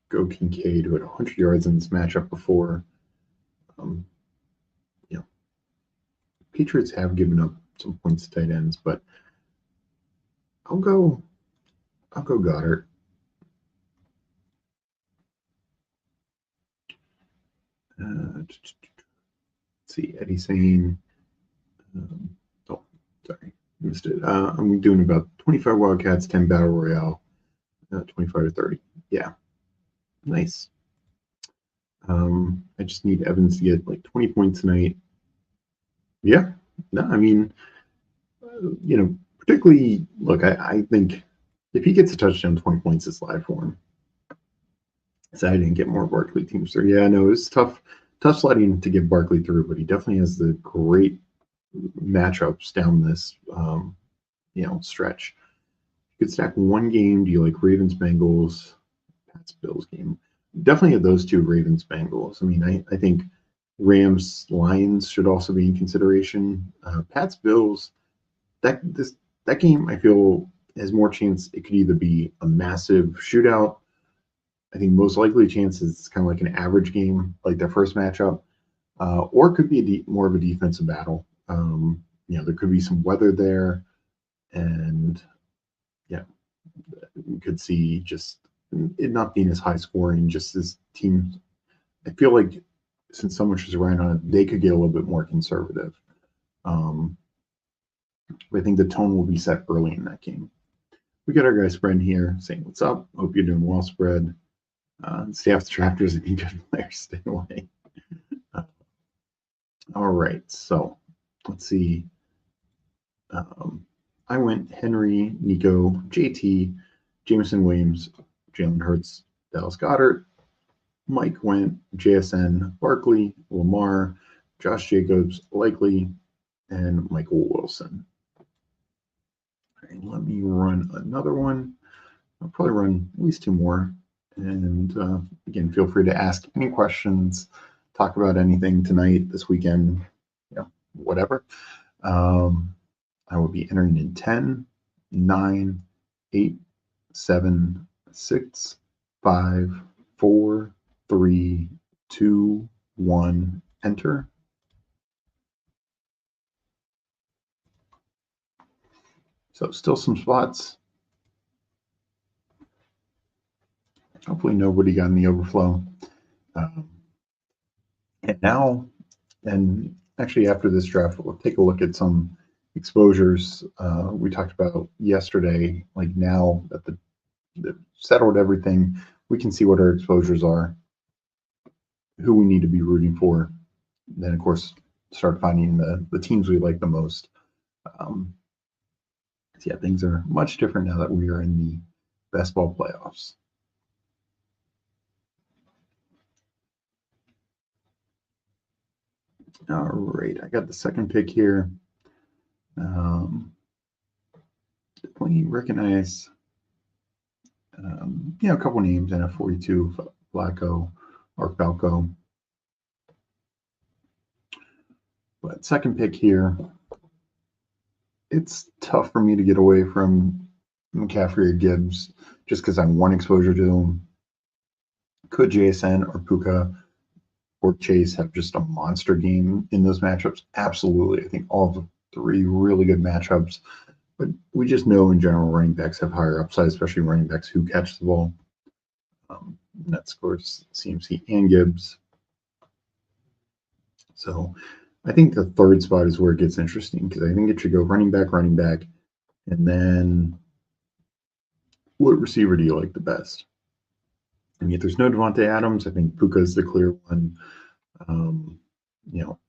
Go Kincaid, who had 100 yards in this matchup before. Patriots have given up some points to tight ends, but I'll go Goddard. Let's see, Eddie saying, sorry, missed it. I'm doing about 25 Wildcats, 10 Battle Royale, 25 to 30. Yeah, nice. I just need Evans to get like 20 points tonight. Yeah, no, I mean, particularly, look, I think if he gets a touchdown, 20 points is live for him. So I didn't get more Barkley teams through. Yeah, no, it was tough sledding to get Barkley through, but he definitely has the great matchups down this stretch. You could stack one game. Do you like Ravens Bengals, Pats Bills game? Definitely have those two, Ravens Bengals. I mean, I think Rams Lions should also be in consideration. Pats Bills, that game I feel has more chance. It could either be a massive shootout. I think most likely chance is it's kind of like an average game, like their first matchup, or it could be more of a defensive battle. There could be some weather there, and yeah, you could see just it not being as high scoring. Just this team, I feel like since so much is riding on it, they could get a little bit more conservative. But I think the tone will be set early in that game. We got our guy Spread here saying, "What's up? Hope you're doing well, Spread. Stay off the tractors and good players. Stay away." All right, so let's see. I went Henry, Nico, JT, Jameson Williams, Jalen Hurts, Dallas Goedert. Mike went JSN, Barkley, Lamar, Josh Jacobs, Likely, and Michael Wilson. All right, let me run another one. I'll probably run at least two more. And again, feel free to ask any questions, talk about anything tonight, this weekend, whatever. I will be entering in 10, 9, 8, 7, 6, 5, 4, 3, 2, 1, enter. So still some spots. Hopefully nobody got in the overflow. And now, and actually after this draft, we'll take a look at some exposures we talked about yesterday. Like now that they've settled everything, we can see what our exposures are, who we need to be rooting for. Then, of course, start finding the teams we like the most. Yeah, things are much different now that we are in the best ball playoffs. All right, I got the second pick here. Definitely recognize, a couple names in a 42, Flacco or Falco. But second pick here, it's tough for me to get away from McCaffrey or Gibbs just because I want exposure to them. Could JSN or Puka or Chase have just a monster game in those matchups? Absolutely. I think all of the three really good matchups. But we just know in general running backs have higher upside, especially running backs who catch the ball. That scores CMC and Gibbs. So I think the third spot is where it gets interesting because I think it should go running back, and then what receiver do you like the best? I mean, if there's no Devontae Adams, I think Puka is the clear one.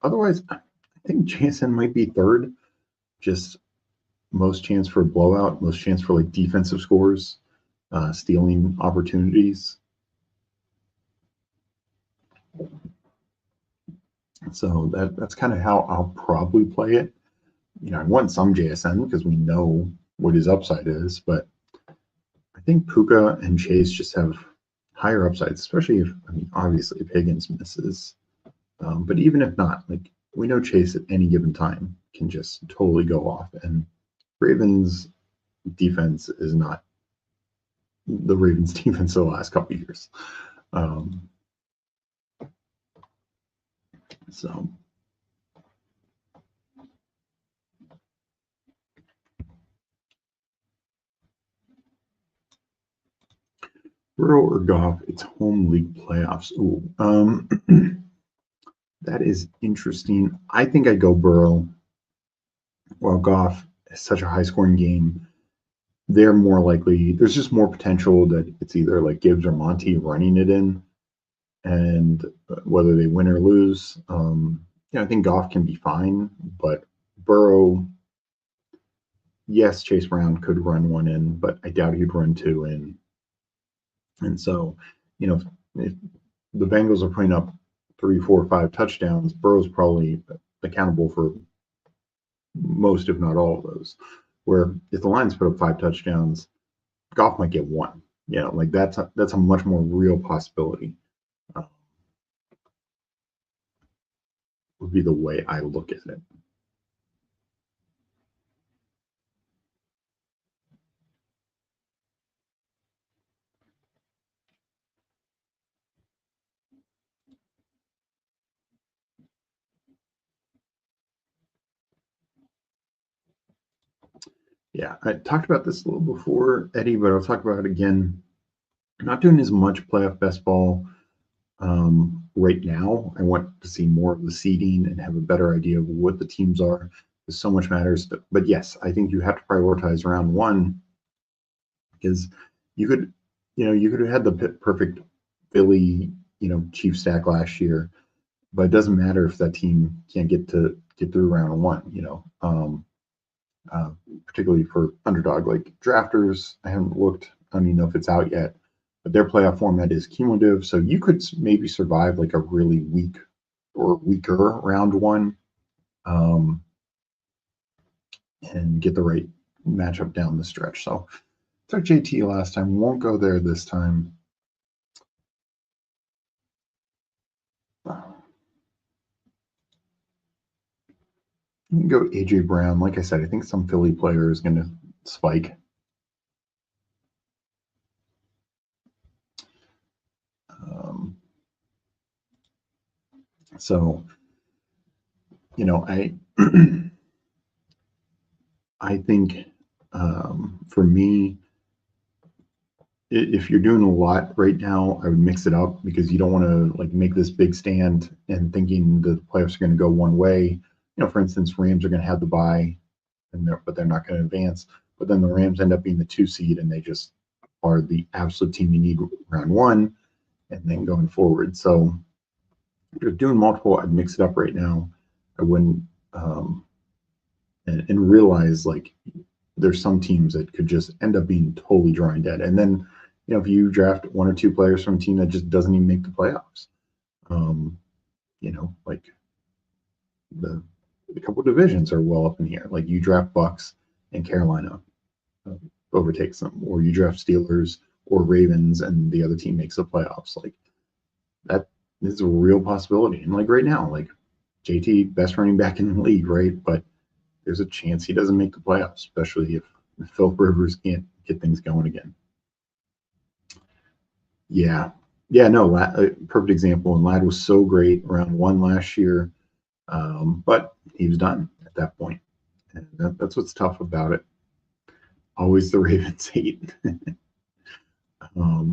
Otherwise, I think JSN might be third. Just most chance for a blowout, most chance for like defensive scores, stealing opportunities. So that's kind of how I'll probably play it. I want some JSN because we know what his upside is, but I think Puka and Chase just have higher upsides, especially obviously if Higgins misses. But even if not, like we know Chase at any given time can just totally go off. And Ravens defense is not the Ravens defense of the last couple of years. So Burrow or Goff, it's home league playoffs. Ooh, that is interesting. I think I'd go Burrow. While Goff is such a high scoring game, they're more likely, there's just more potential that it's either like Gibbs or Monty running it in. And whether they win or lose, I think Goff can be fine, but Burrow, yes, Chase Brown could run one in, but I doubt he'd run two in. And so, if the Bengals are putting up 3, 4, 5 touchdowns, Burrow's probably accountable for most, if not all of those. Where if the Lions put up 5 touchdowns, Goff might get 1. You know, like that's a much more real possibility. Would be the way I look at it. Yeah, I talked about this a little before, Eddie, but I'll talk about it again. I'm not doing as much playoff best ball right now. I want to see more of the seeding and have a better idea of what the teams are, because so much matters. But yes, I think you have to prioritize round 1, because you could have had the perfect Philly, Chief stack last year, but it doesn't matter if that team can't get through round 1. Particularly for Underdog, like drafters. I haven't looked. I don't even know if it's out yet, but their playoff format is cumulative, so you could maybe survive like a really weak or weaker round 1, and get the right matchup down the stretch. So took JT last time. Won't go there this time. You can go AJ Brown. Like I said, I think some Philly player is going to spike. So, I I think for me, if you're doing a lot right now, I would mix it up, because you don't want to like make this big stand and thinking the playoffs are going to go one way. For instance, Rams are going to have the bye, but they're not going to advance. But then the Rams end up being the 2 seed, and they just are the absolute team you need round 1, and then going forward. So if you're doing multiple, I'd mix it up right now. I wouldn't, and realize like there's some teams that could just end up being totally drawing dead. And then, if you draft 1 or 2 players from a team that just doesn't even make the playoffs, like the couple of divisions are well up in here. Like you draft Bucks and Carolina overtakes them, or you draft Steelers or Ravens and the other team makes the playoffs. Like that is a real possibility. And like right now, like JT, best running back in the league, right? But there's a chance he doesn't make the playoffs, especially if Philip Rivers can't get things going again. Yeah. Yeah, no, perfect example. And Ladd was so great round 1 last year, but he was done at that point. And that's what's tough about it. Always the Ravens hate. But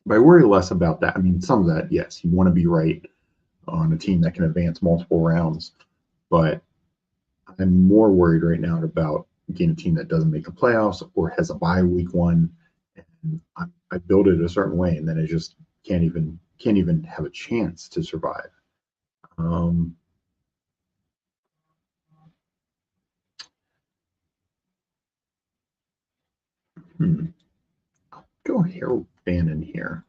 I worry less about that. I mean, some of that, yes, you want to be right on a team that can advance multiple rounds, but I'm more worried right now about getting a team that doesn't make the playoffs or has a bye week 1, and I build it a certain way, and then it just can't even have a chance to survive. Go Harold Bannon here.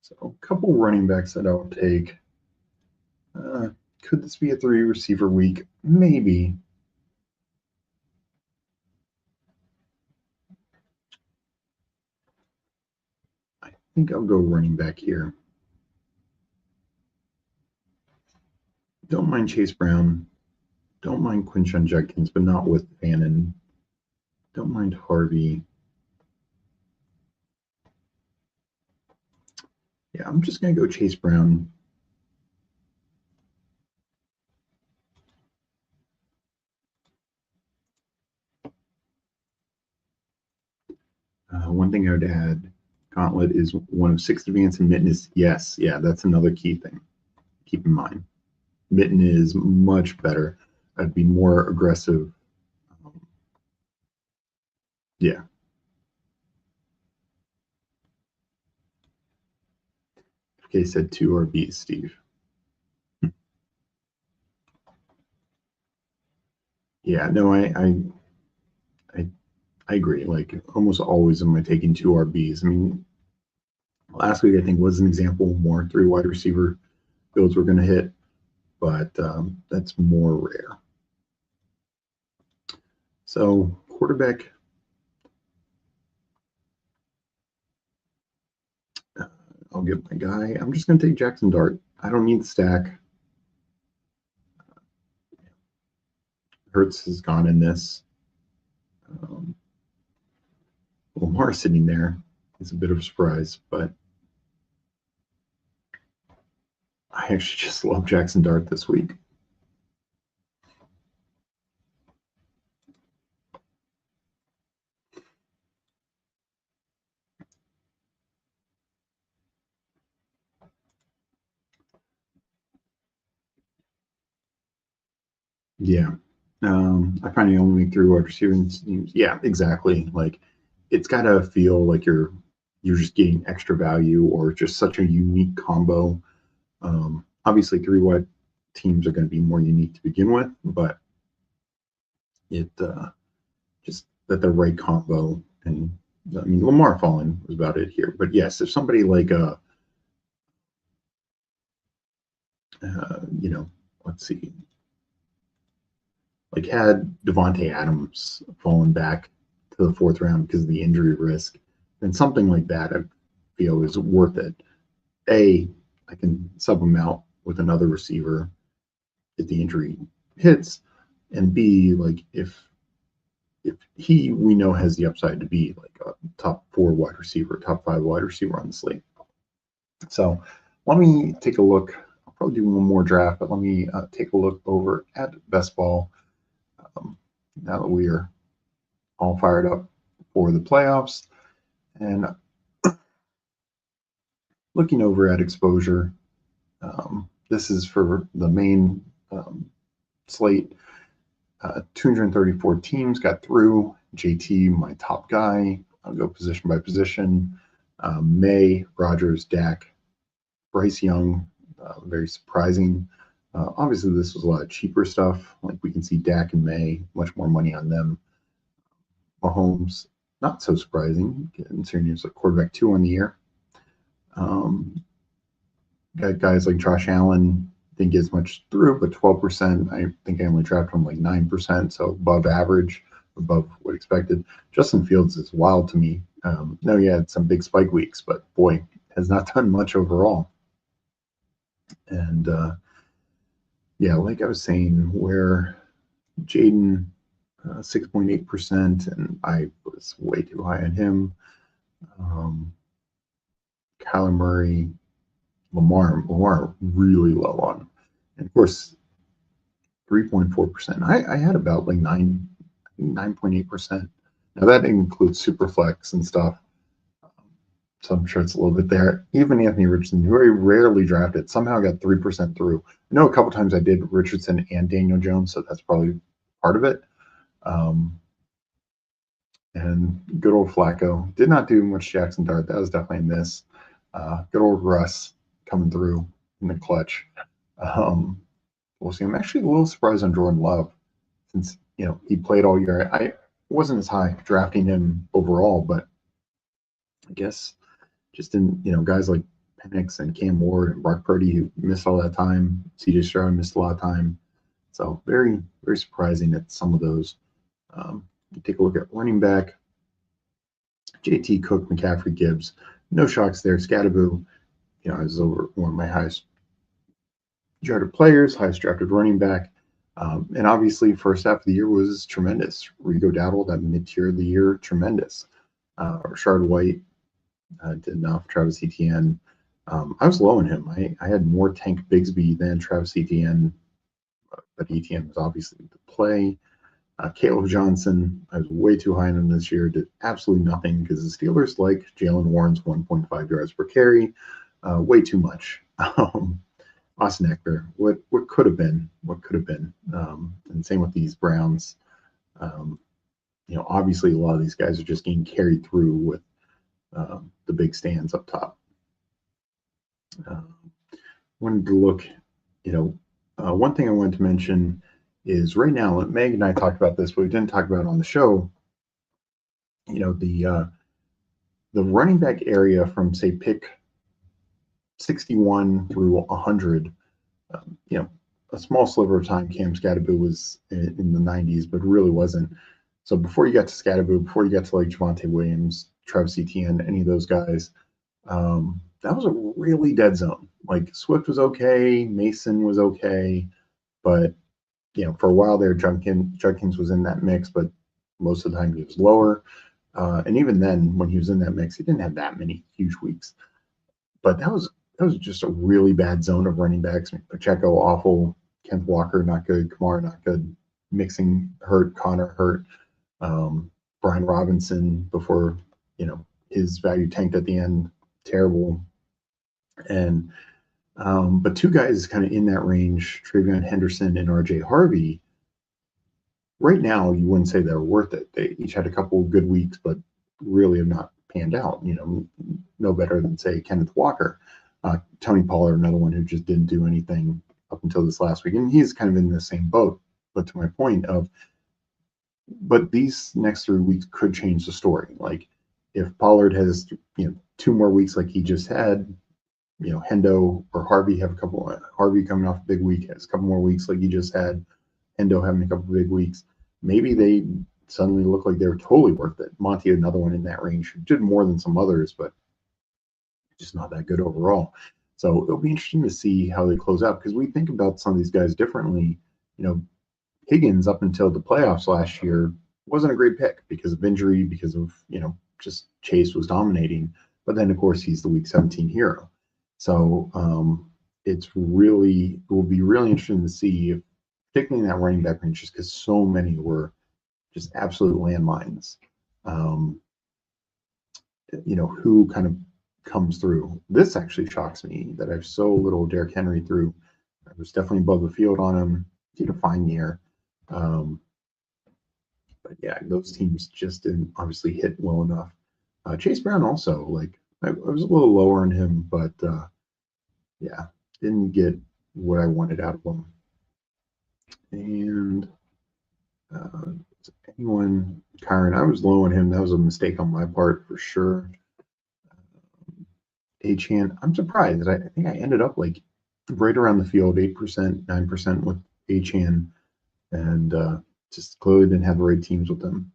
So a couple running backs that I'll take. Could this be a 3 receiver week? Maybe. I think I'll go running back here. Don't mind Chase Brown. Don't mind Quinshon Judkins, but not with Bannon. Don't mind Harvey. Yeah, I'm just going to go Chase Brown. One thing I would add, Gauntlet is 1 of 6 advance, and Mitten is, yes, yeah, that's another key thing. Keep in mind. Mitten is much better. I'd be more aggressive. Yeah. Okay, said 2 RBs, Steve. Yeah, no, I agree. Like almost always am I taking 2 RBs. I mean, last week I think was an example more 3 wide receiver builds we're going to hit, but that's more rare. So quarterback, I'll get my guy. I'm just going to take Jackson Dart. I don't need the stack. Hurts has gone in this. Lamar sitting there is a bit of a surprise, but I actually just love Jackson Dart this week. Yeah. I find you only make 3 wide receiving teams. Yeah, exactly. Like it's got to feel like you're just getting extra value or just such a unique combo. Obviously, 3 wide teams are going to be more unique to begin with, but it just that the right combo. And I mean, Lamar Fallen was about it here. But yes, if somebody like let's see, like had Devontae Adams fallen back to the 4th round because of the injury risk, then something like that I feel is worth it. A, I can sub him out with another receiver if the injury hits, and B, like if he we know has the upside to be like a top 4 wide receiver, top 5 wide receiver on the slate. So let me take a look. I'll probably do one more draft, but let me take a look over at Best Ball. Now that we are all fired up for the playoffs, and looking over at exposure, this is for the main slate. 234 teams got through. JT, my top guy. I'll go position by position. May, Rogers, Dak, Bryce Young, very surprising. Obviously, this was a lot of cheaper stuff. Like we can see Dak and May, much more money on them. Mahomes, not so surprising, considering he was a quarterback 2 on the year. Got guys like Josh Allen, didn't get as much through, but 12%. I think I only drafted him like 9%, so above average, above what expected. Justin Fields is wild to me. No, he had some big spike weeks, but boy, has not done much overall. And yeah, like I was saying, where Jaden 6.8%, and I was way too high on him. Kyler Murray, Lamar really low on. And of course, 3.4%. I had about like 9.8%. Now that includes Superflex and stuff. So I'm sure it's a little bit there. Even Anthony Richardson, very rarely drafted, somehow got 3% through. I know a couple times I did Richardson and Daniel Jones, so that's probably part of it. And good old Flacco. Did not do much Jackson Dart. That was definitely a miss. Good old Russ coming through in the clutch. We'll see. I'm actually a little surprised on Jordan Love since, he played all year. I wasn't as high drafting him overall, but I guess just in, guys like Penix and Cam Ward and Brock Purdy who missed all that time. CJ Stroud missed a lot of time. So very, very surprising at some of those. You take a look at running back. JT, Cook, McCaffrey, Gibbs. No shocks there. Scatterboo, is over one of my highest drafted players, highest drafted running back. And obviously, first half of the year was tremendous. Rico Dowdle, that mid-tier of the year, tremendous. Rashard White did enough. Travis Etienne. I was low on him. I had more Tank Bigsby than Travis Etienne, but Etienne was obviously the play. Caleb Johnson, I was way too high on him this year, did absolutely nothing because the Steelers like Jalen Warren's 1.5 yards per carry, way too much. Austin Eckler, what could have been, and same with these Browns. Obviously a lot of these guys are just getting carried through with the big stands up top. Uh, wanted to look, one thing I wanted to mention is right now, Meg and I talked about this, but we didn't talk about it on the show. The running back area from say pick 61 through 100. A small sliver of time Cam Scatterboo was in the 90s, but really wasn't. So before you got to Scatterboo, before you got to like Javonte Williams, Travis Etienne, any of those guys, that was a really dead zone. Like Swift was okay, Mason was okay, but for a while there, Judkins was in that mix, but most of the time he was lower. And even then, when he was in that mix, he didn't have that many huge weeks. But that was just a really bad zone of running backs. Pacheco, awful. Kenneth Walker, not good. Kamara, not good. Mixing, hurt. Connor, hurt. Brian Robinson, before, his value tanked at the end, terrible. And but two guys kind of in that range, Travion Henderson and RJ Harvey, right now you wouldn't say they're worth it. They each had a couple of good weeks, but really have not panned out. No better than say Kenneth Walker. Tony Pollard, another one who just didn't do anything up until this last week, and he's kind of in the same boat. But to my point but these next 3 weeks could change the story. Like if Pollard has 2 more weeks like he just had, Hendo or Harvey have Harvey coming off a big week, has a couple more weeks like he just had, Hendo having a couple of big weeks. Maybe they suddenly look like they're totally worth it. Monty, another one in that range, did more than some others, but just not that good overall. So it'll be interesting to see how they close out, because we think about some of these guys differently. Higgins up until the playoffs last year wasn't a great pick because of injury, because of just Chase was dominating. But then of course he's the week 17 hero. So it will be really interesting to see, if, particularly in that running back range, just because so many were just absolute landmines. Who kind of comes through. This actually shocks me that I have so little Derrick Henry through. I was definitely above the field on him. He had a fine year. But yeah, those teams just didn't obviously hit well enough. Chase Brown also, like I was a little lower on him, but yeah, didn't get what I wanted out of him. And anyone, Kyron, I was low on him. That was a mistake on my part for sure. Achane, I'm surprised. I think I ended up like right around the field, 8%, 9% with Achane, and just clearly didn't have the right teams with them.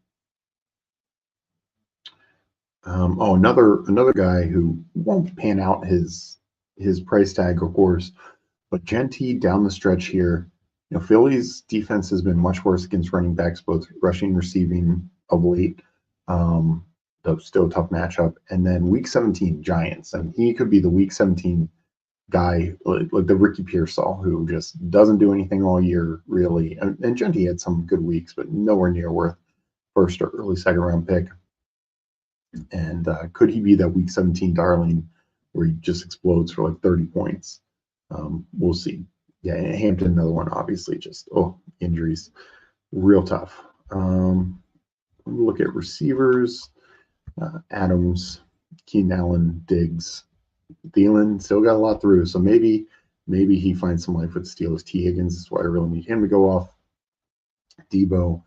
Another guy who won't pan out his price tag, of course, but Genty down the stretch here. Philly's defense has been much worse against running backs, both rushing and receiving of late. Though still a tough matchup. And then week 17, Giants. And he could be the week 17 guy, like the Ricky Pearsall, who just doesn't do anything all year, really. And Genty had some good weeks, but nowhere near worth first or early second round pick. And could he be that week 17 darling where he just explodes for like 30 points? We'll see. Yeah, Hampton, another one, obviously, just injuries, real tough. Look at receivers. Adams, Keenan Allen, Diggs, Thielen still got a lot through. So maybe he finds some life with Steelers. T. Higgins is why I really need him to go off. Debo,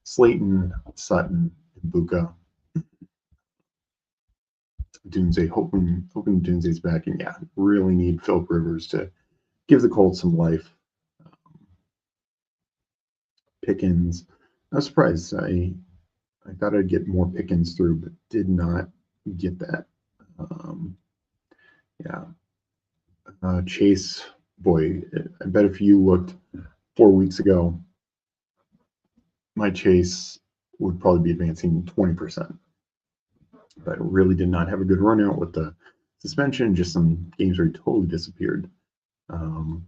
Slayton, Sutton, and Buka. Dunze, hoping Dunze's back. And yeah, really need Philip Rivers to give the Colts some life. Pickens, I was surprised. I thought I'd get more Pickens through, but did not get that. Chase, boy, I bet if you looked 4 weeks ago, my Chase would probably be advancing 20%. But really did not have a good run out with the suspension, just some games where he totally disappeared. So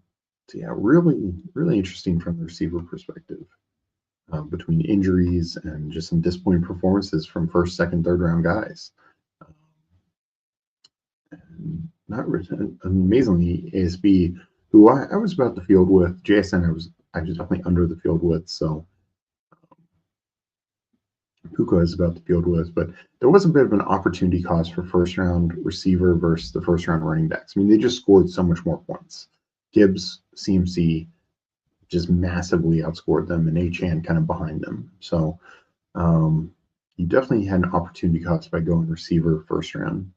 yeah, really, really interesting from the receiver perspective. Between injuries and just some disappointing performances from first, second, third round guys. And not amazingly, ASB, who I was about the field with, JSN I was definitely under the field with, so Puka is about the field with, but there was a bit of an opportunity cost for first round receiver versus the first round running backs. I mean, they just scored so much more points. Gibbs, CMC just massively outscored them, and Achan kind of behind them. So you definitely had an opportunity cost by going receiver first round.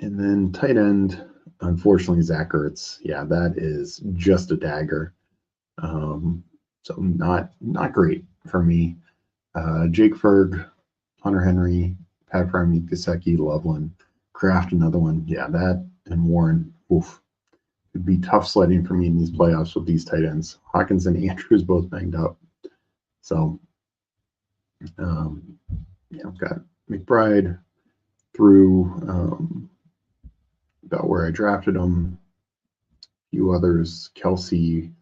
And then tight end, unfortunately, Zach Ertz. Yeah, that is just a dagger. So not great for me. Jake Ferg, Hunter Henry, Pat Fryme, Gasecki, Loveland, Kraft, another one. Yeah, that and Warren. Oof. It'd be tough sledding for me in these playoffs with these tight ends. Hawkins and Andrews both banged up. So, I've got McBride through about where I drafted them. A few others, Kelsey.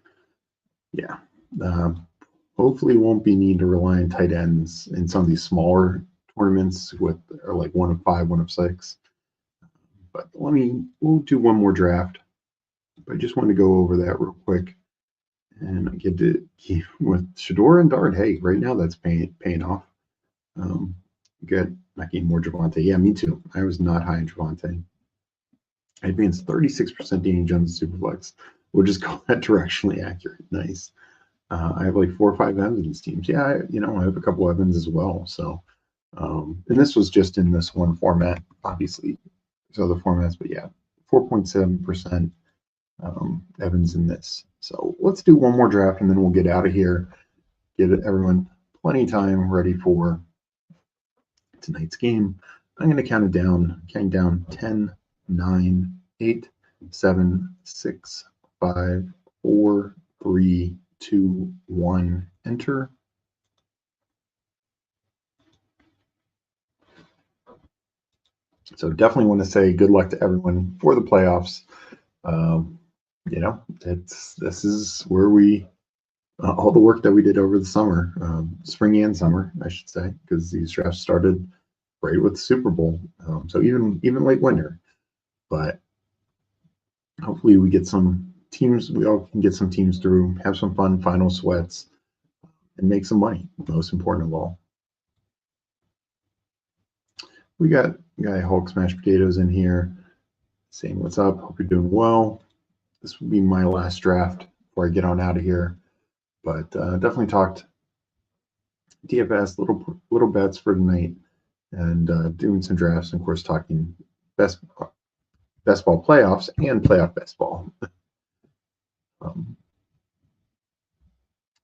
Yeah. Hopefully won't be need to rely on tight ends in some of these smaller tournaments or like 1 of 5, 1 of 6. But we'll do one more draft. But I just wanted to go over that real quick. And I get to keep with Shador and Dart. Hey, right now that's paying off. Good. Not getting more Javante. Yeah, me too. I was not high in Javante. I advanced 36% Danny Jones Superflex. We'll just call that directionally accurate. Nice. I have like 4 or 5 Evans teams. Yeah, I have a couple Evans as well. So, and this was just in this one format, obviously. There's other formats, but yeah, 4.7% Evans in this. So let's do one more draft and then we'll get out of here. Give everyone plenty of time ready for tonight's game. I'm going to count it down. Count down 10, 9, 8, 7, 6, 5, 4, 3, 2, 1. Enter. So definitely want to say good luck to everyone for the playoffs. This is where we all the work that we did over the summer, spring and summer, I should say, because these drafts started right with the Super Bowl. So even late winter, but hopefully we get some teams. We all can get some teams through, have some fun final sweats, and make some money. Most important of all. We got Guy Hulk Smashed Potatoes in here saying what's up. Hope you're doing well. This will be my last draft before I get on out of here. But definitely talked DFS, little bets for tonight, and doing some drafts, and of course talking best ball playoffs and playoff best ball.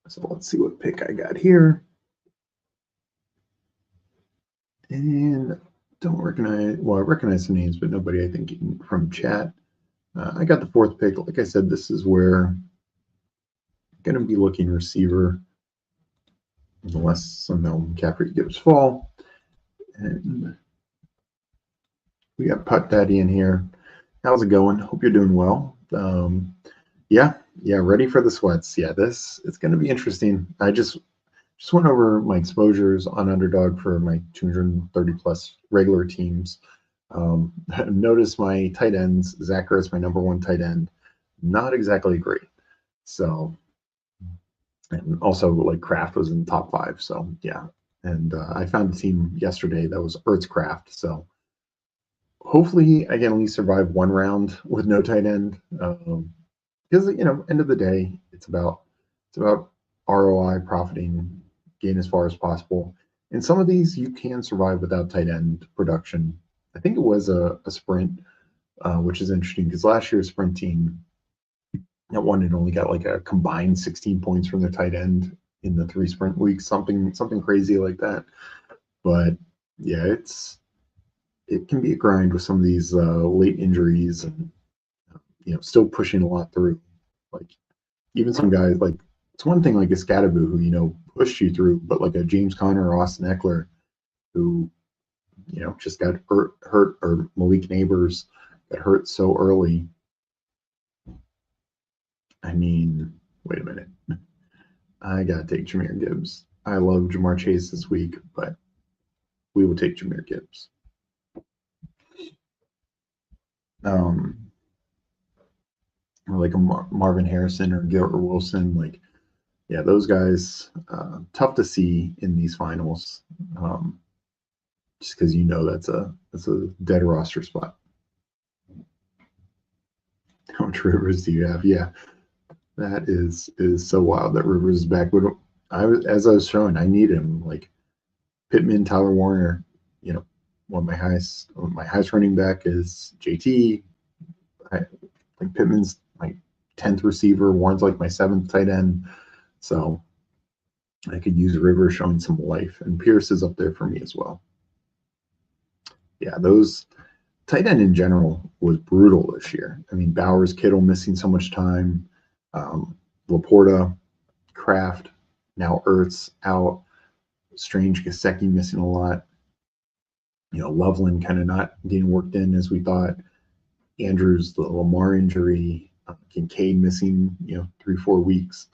So let's see what pick I got here. And I recognize the names, but nobody, I think, from chat. I got the 4th pick. Like I said, this is where I'm going to be looking receiver, unless some Melvin McCaffrey gives fall. And we got Putt Daddy in here. How's it going? Hope you're doing well. Yeah, ready for the sweats. Yeah, it's going to be interesting. I just went over my exposures on Underdog for my 230 plus regular teams. Notice my tight ends. Zach Ertz, my number 1 tight end, not exactly great. So, and also like Kraft was in the top 5. So yeah, and I found a team yesterday that was Ertz Kraft. So hopefully I can at least survive 1 round with no tight end. Because end of the day, it's about ROI, profiting, gain as far as possible. And some of these you can survive without tight end production. I think it was a sprint, which is interesting because last year's sprint team, that one had only got like a combined 16 points from their tight end in the 3 sprint weeks, something crazy like that. But yeah, it can be a grind with some of these late injuries and still pushing a lot through. Like even some guys, like it's one thing like a Scadaboo who pushed you through, but like a James Conner or Austin Eckler who just got hurt, or Malik Neighbors got hurt so early. I mean, wait a minute. I gotta take Jahmyr Gibbs. I love Jamar Chase this week, but we will take Jahmyr Gibbs. Or like a Marvin Harrison or Garrett Wilson, like yeah, those guys, tough to see in these finals, just because that's a dead roster spot. How much Rivers do you have? Yeah, that is so wild that Rivers is back. But as I was showing, I need him. Like Pittman, Tyler Warner. One of my highest running back is JT. Like Pittman's my 10th receiver. Warren's like my 7th tight end. So I could use Rivers showing some life, and Pierce is up there for me as well. Yeah, those tight end in general was brutal this year. I mean, Bowers, Kittle missing so much time, Laporta, Kraft, now Ertz out, Strange, Gesicki missing a lot. Loveland kind of not getting worked in as we thought. Andrews, the Lamar injury, Kincaid missing, 3-4 weeks.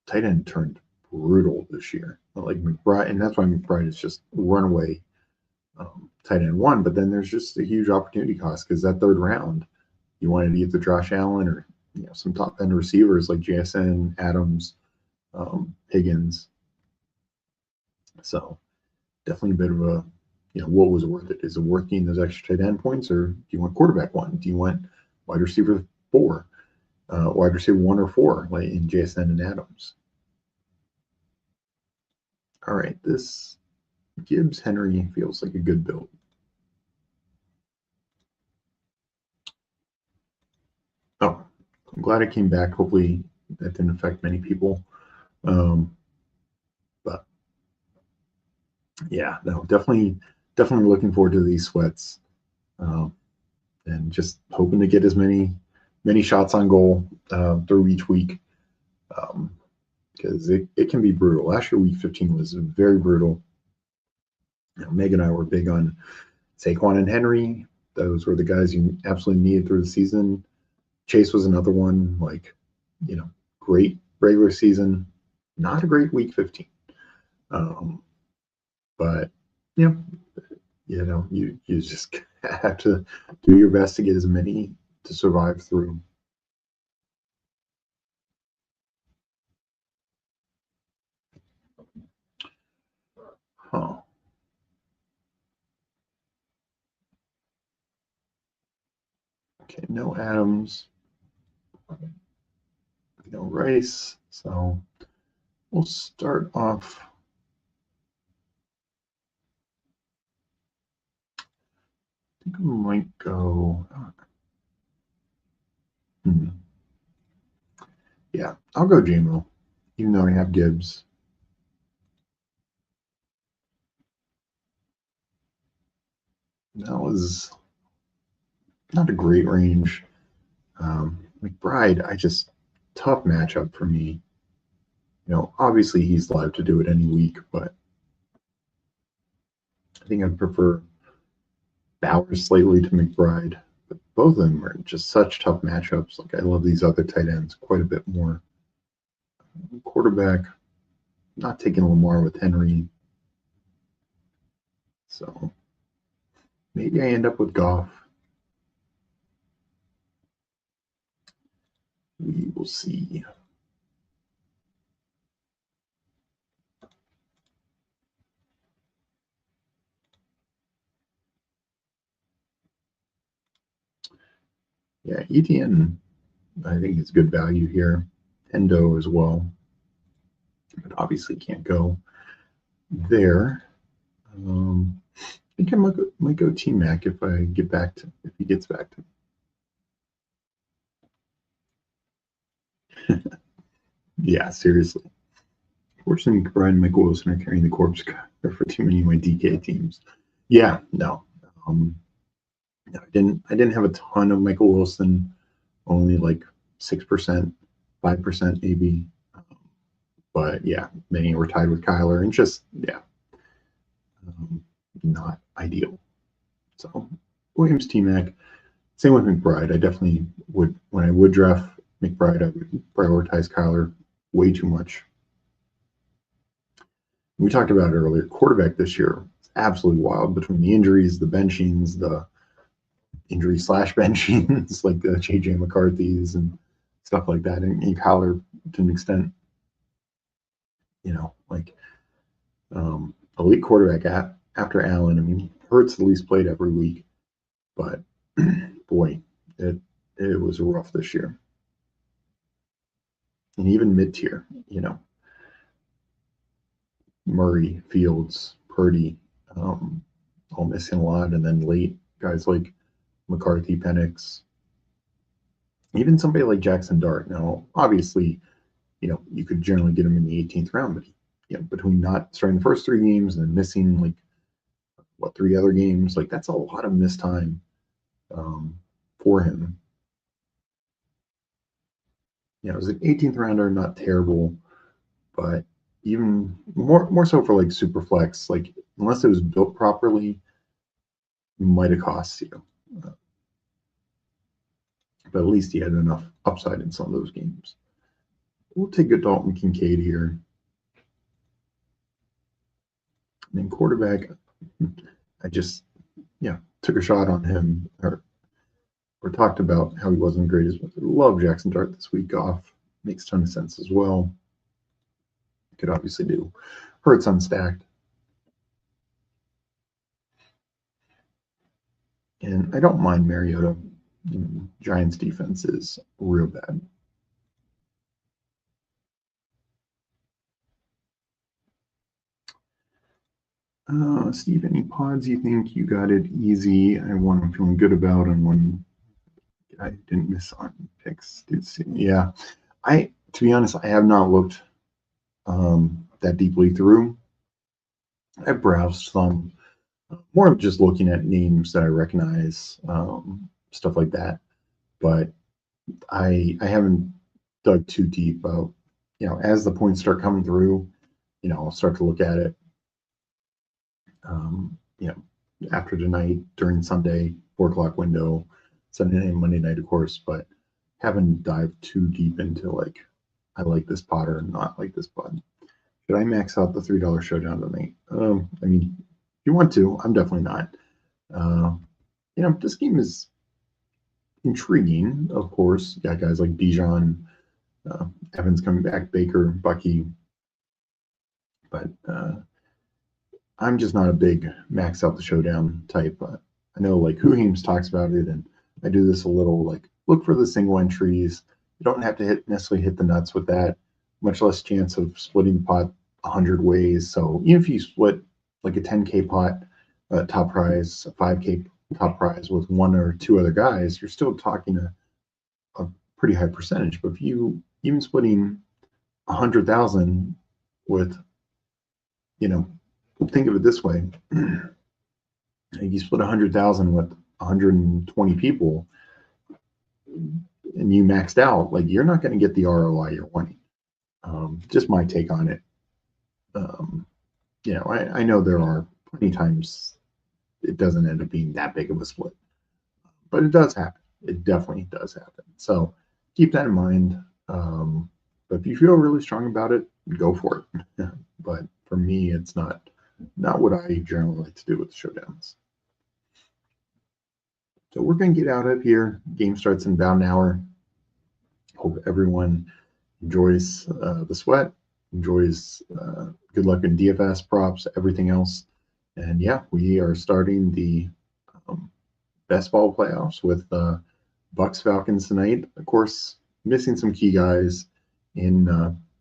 Tight end turned brutal this year. Like McBride, and that's why McBride is just runaway tight end 1. But then there's just a huge opportunity cost because that 3rd round, you wanted to get the Josh Allen or some top end receivers like JSN, Adams, Higgins. So definitely a bit of a what was worth it? Is it worth getting those extra tight end points, or do you want quarterback 1? Do you want wide receiver 4, wide receiver 1 or 4, like in JSN and Adams? All right, this Gibbs Henry feels like a good build. Oh, I'm glad it came back. Hopefully that didn't affect many people. But yeah, no, definitely looking forward to these sweats, and just hoping to get as many shots on goal through each week, because it can be brutal. Last year, week 15 was very brutal. Meg and I were big on Saquon and Henry. Those were the guys you absolutely needed through the season. Chase was another one, great regular season, not a great week 15. But you just have to do your best to get as many to survive through. Huh. Okay, no Adams, no Rice, so we'll start off. I think I might go. Yeah, I'll go JMO, even though I have Gibbs. That was not a great range. McBride, tough matchup for me. Obviously he's live to do it any week, but I think I'd prefer Bowers slightly to McBride. But both of them are just such tough matchups. Like I love these other tight ends quite a bit more. Quarterback, not taking Lamar with Henry. So maybe I end up with Goff. We will see. Yeah, ETN, I think is good value here. Endo as well, but obviously can't go there. I think I might go T-Mac if he gets back to me. Yeah, seriously. Fortunately, Brian and Michael Wilson are carrying the corpse for too many of my DK teams. Yeah, no. I didn't have a ton of Michael Wilson, only like 6%, 5% maybe. But yeah, many were tied with Kyler, and just not ideal. So Williams, T-Mac, same with McBride. I definitely would, when I would draft McBride, I would prioritize Kyler way too much. We talked about it earlier. Quarterback this year is absolutely wild between the injuries, the benchings, the injury/benchings, like the JJ McCarthy's and stuff like that, and Kyler to an extent. like elite quarterback after Allen. I mean, Hurts at least played every week, but boy, it was rough this year. And even mid-tier, Murray, Fields, Purdy, all missing a lot, and then late guys like McCarthy, Penix, even somebody like Jackson Dart. Now, obviously, you could generally get him in the 18th round, but between not starting the first 3 games and then missing 3 other games, that's a lot of missed time for him. It was an 18th rounder, not terrible, but even more so for super flex, unless it was built properly, might have cost you. But at least he had enough upside in some of those games. We'll take a Dalton Kincaid here. And then quarterback, I just took a shot on him or talked about how he wasn't the greatest. Love Jackson Dart this week off. Makes a ton of sense as well. Could obviously do Hurts unstacked. And I don't mind Mariota. Giants defense is real bad. Steve, any pods you think you got it easy? I'm feeling good about, and one I didn't miss on picks. Yeah, to be honest, I have not looked that deeply through. I browsed some, more of just looking at names that I recognize, stuff like that. But I haven't dug too deep. As the points start coming through, I'll start to look at it. After tonight, during Sunday, 4 o'clock window, Sunday night, Monday night, of course, but haven't dived too deep into I like this pot or not like this pot. Should I max out the $3 showdown tonight? I mean, if you want to, I'm definitely not. This game is intriguing, of course. Got guys like Bijan, Evans coming back, Baker, Bucky, but I'm just not a big max out the showdown type. I know Whohemes talks about it, and I do this a little. Look for the single entries. You don't have to necessarily hit the nuts with that. Much less chance of splitting the pot 100 ways. So even if you split a 10K pot top prize, a 5K top prize with 1 or 2 other guys, you're still talking a pretty high percentage. But if you even splitting 100,000 with, think of it this way: you split 100,000 with 120 people, and you maxed out, you're not going to get the ROI you're wanting. Just my take on it. I know there are plenty of times it doesn't end up being that big of a split, but it does happen. It definitely does happen. So keep that in mind. But if you feel really strong about it, go for it. But for me, it's not what I generally like to do with the showdowns. So we're going to get out of here. Game starts in about an hour. Hope everyone enjoys the sweat, enjoys good luck in DFS, props, everything else. And yeah, we are starting the best ball playoffs with Bucks Falcons tonight. Of course, missing some key guys in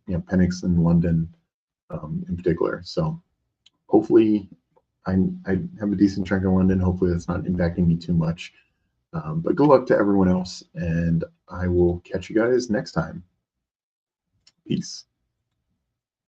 Penix and London in particular. So hopefully I have a decent chunk in London. Hopefully that's not impacting me too much. But good luck to everyone else, and I will catch you guys next time. Peace.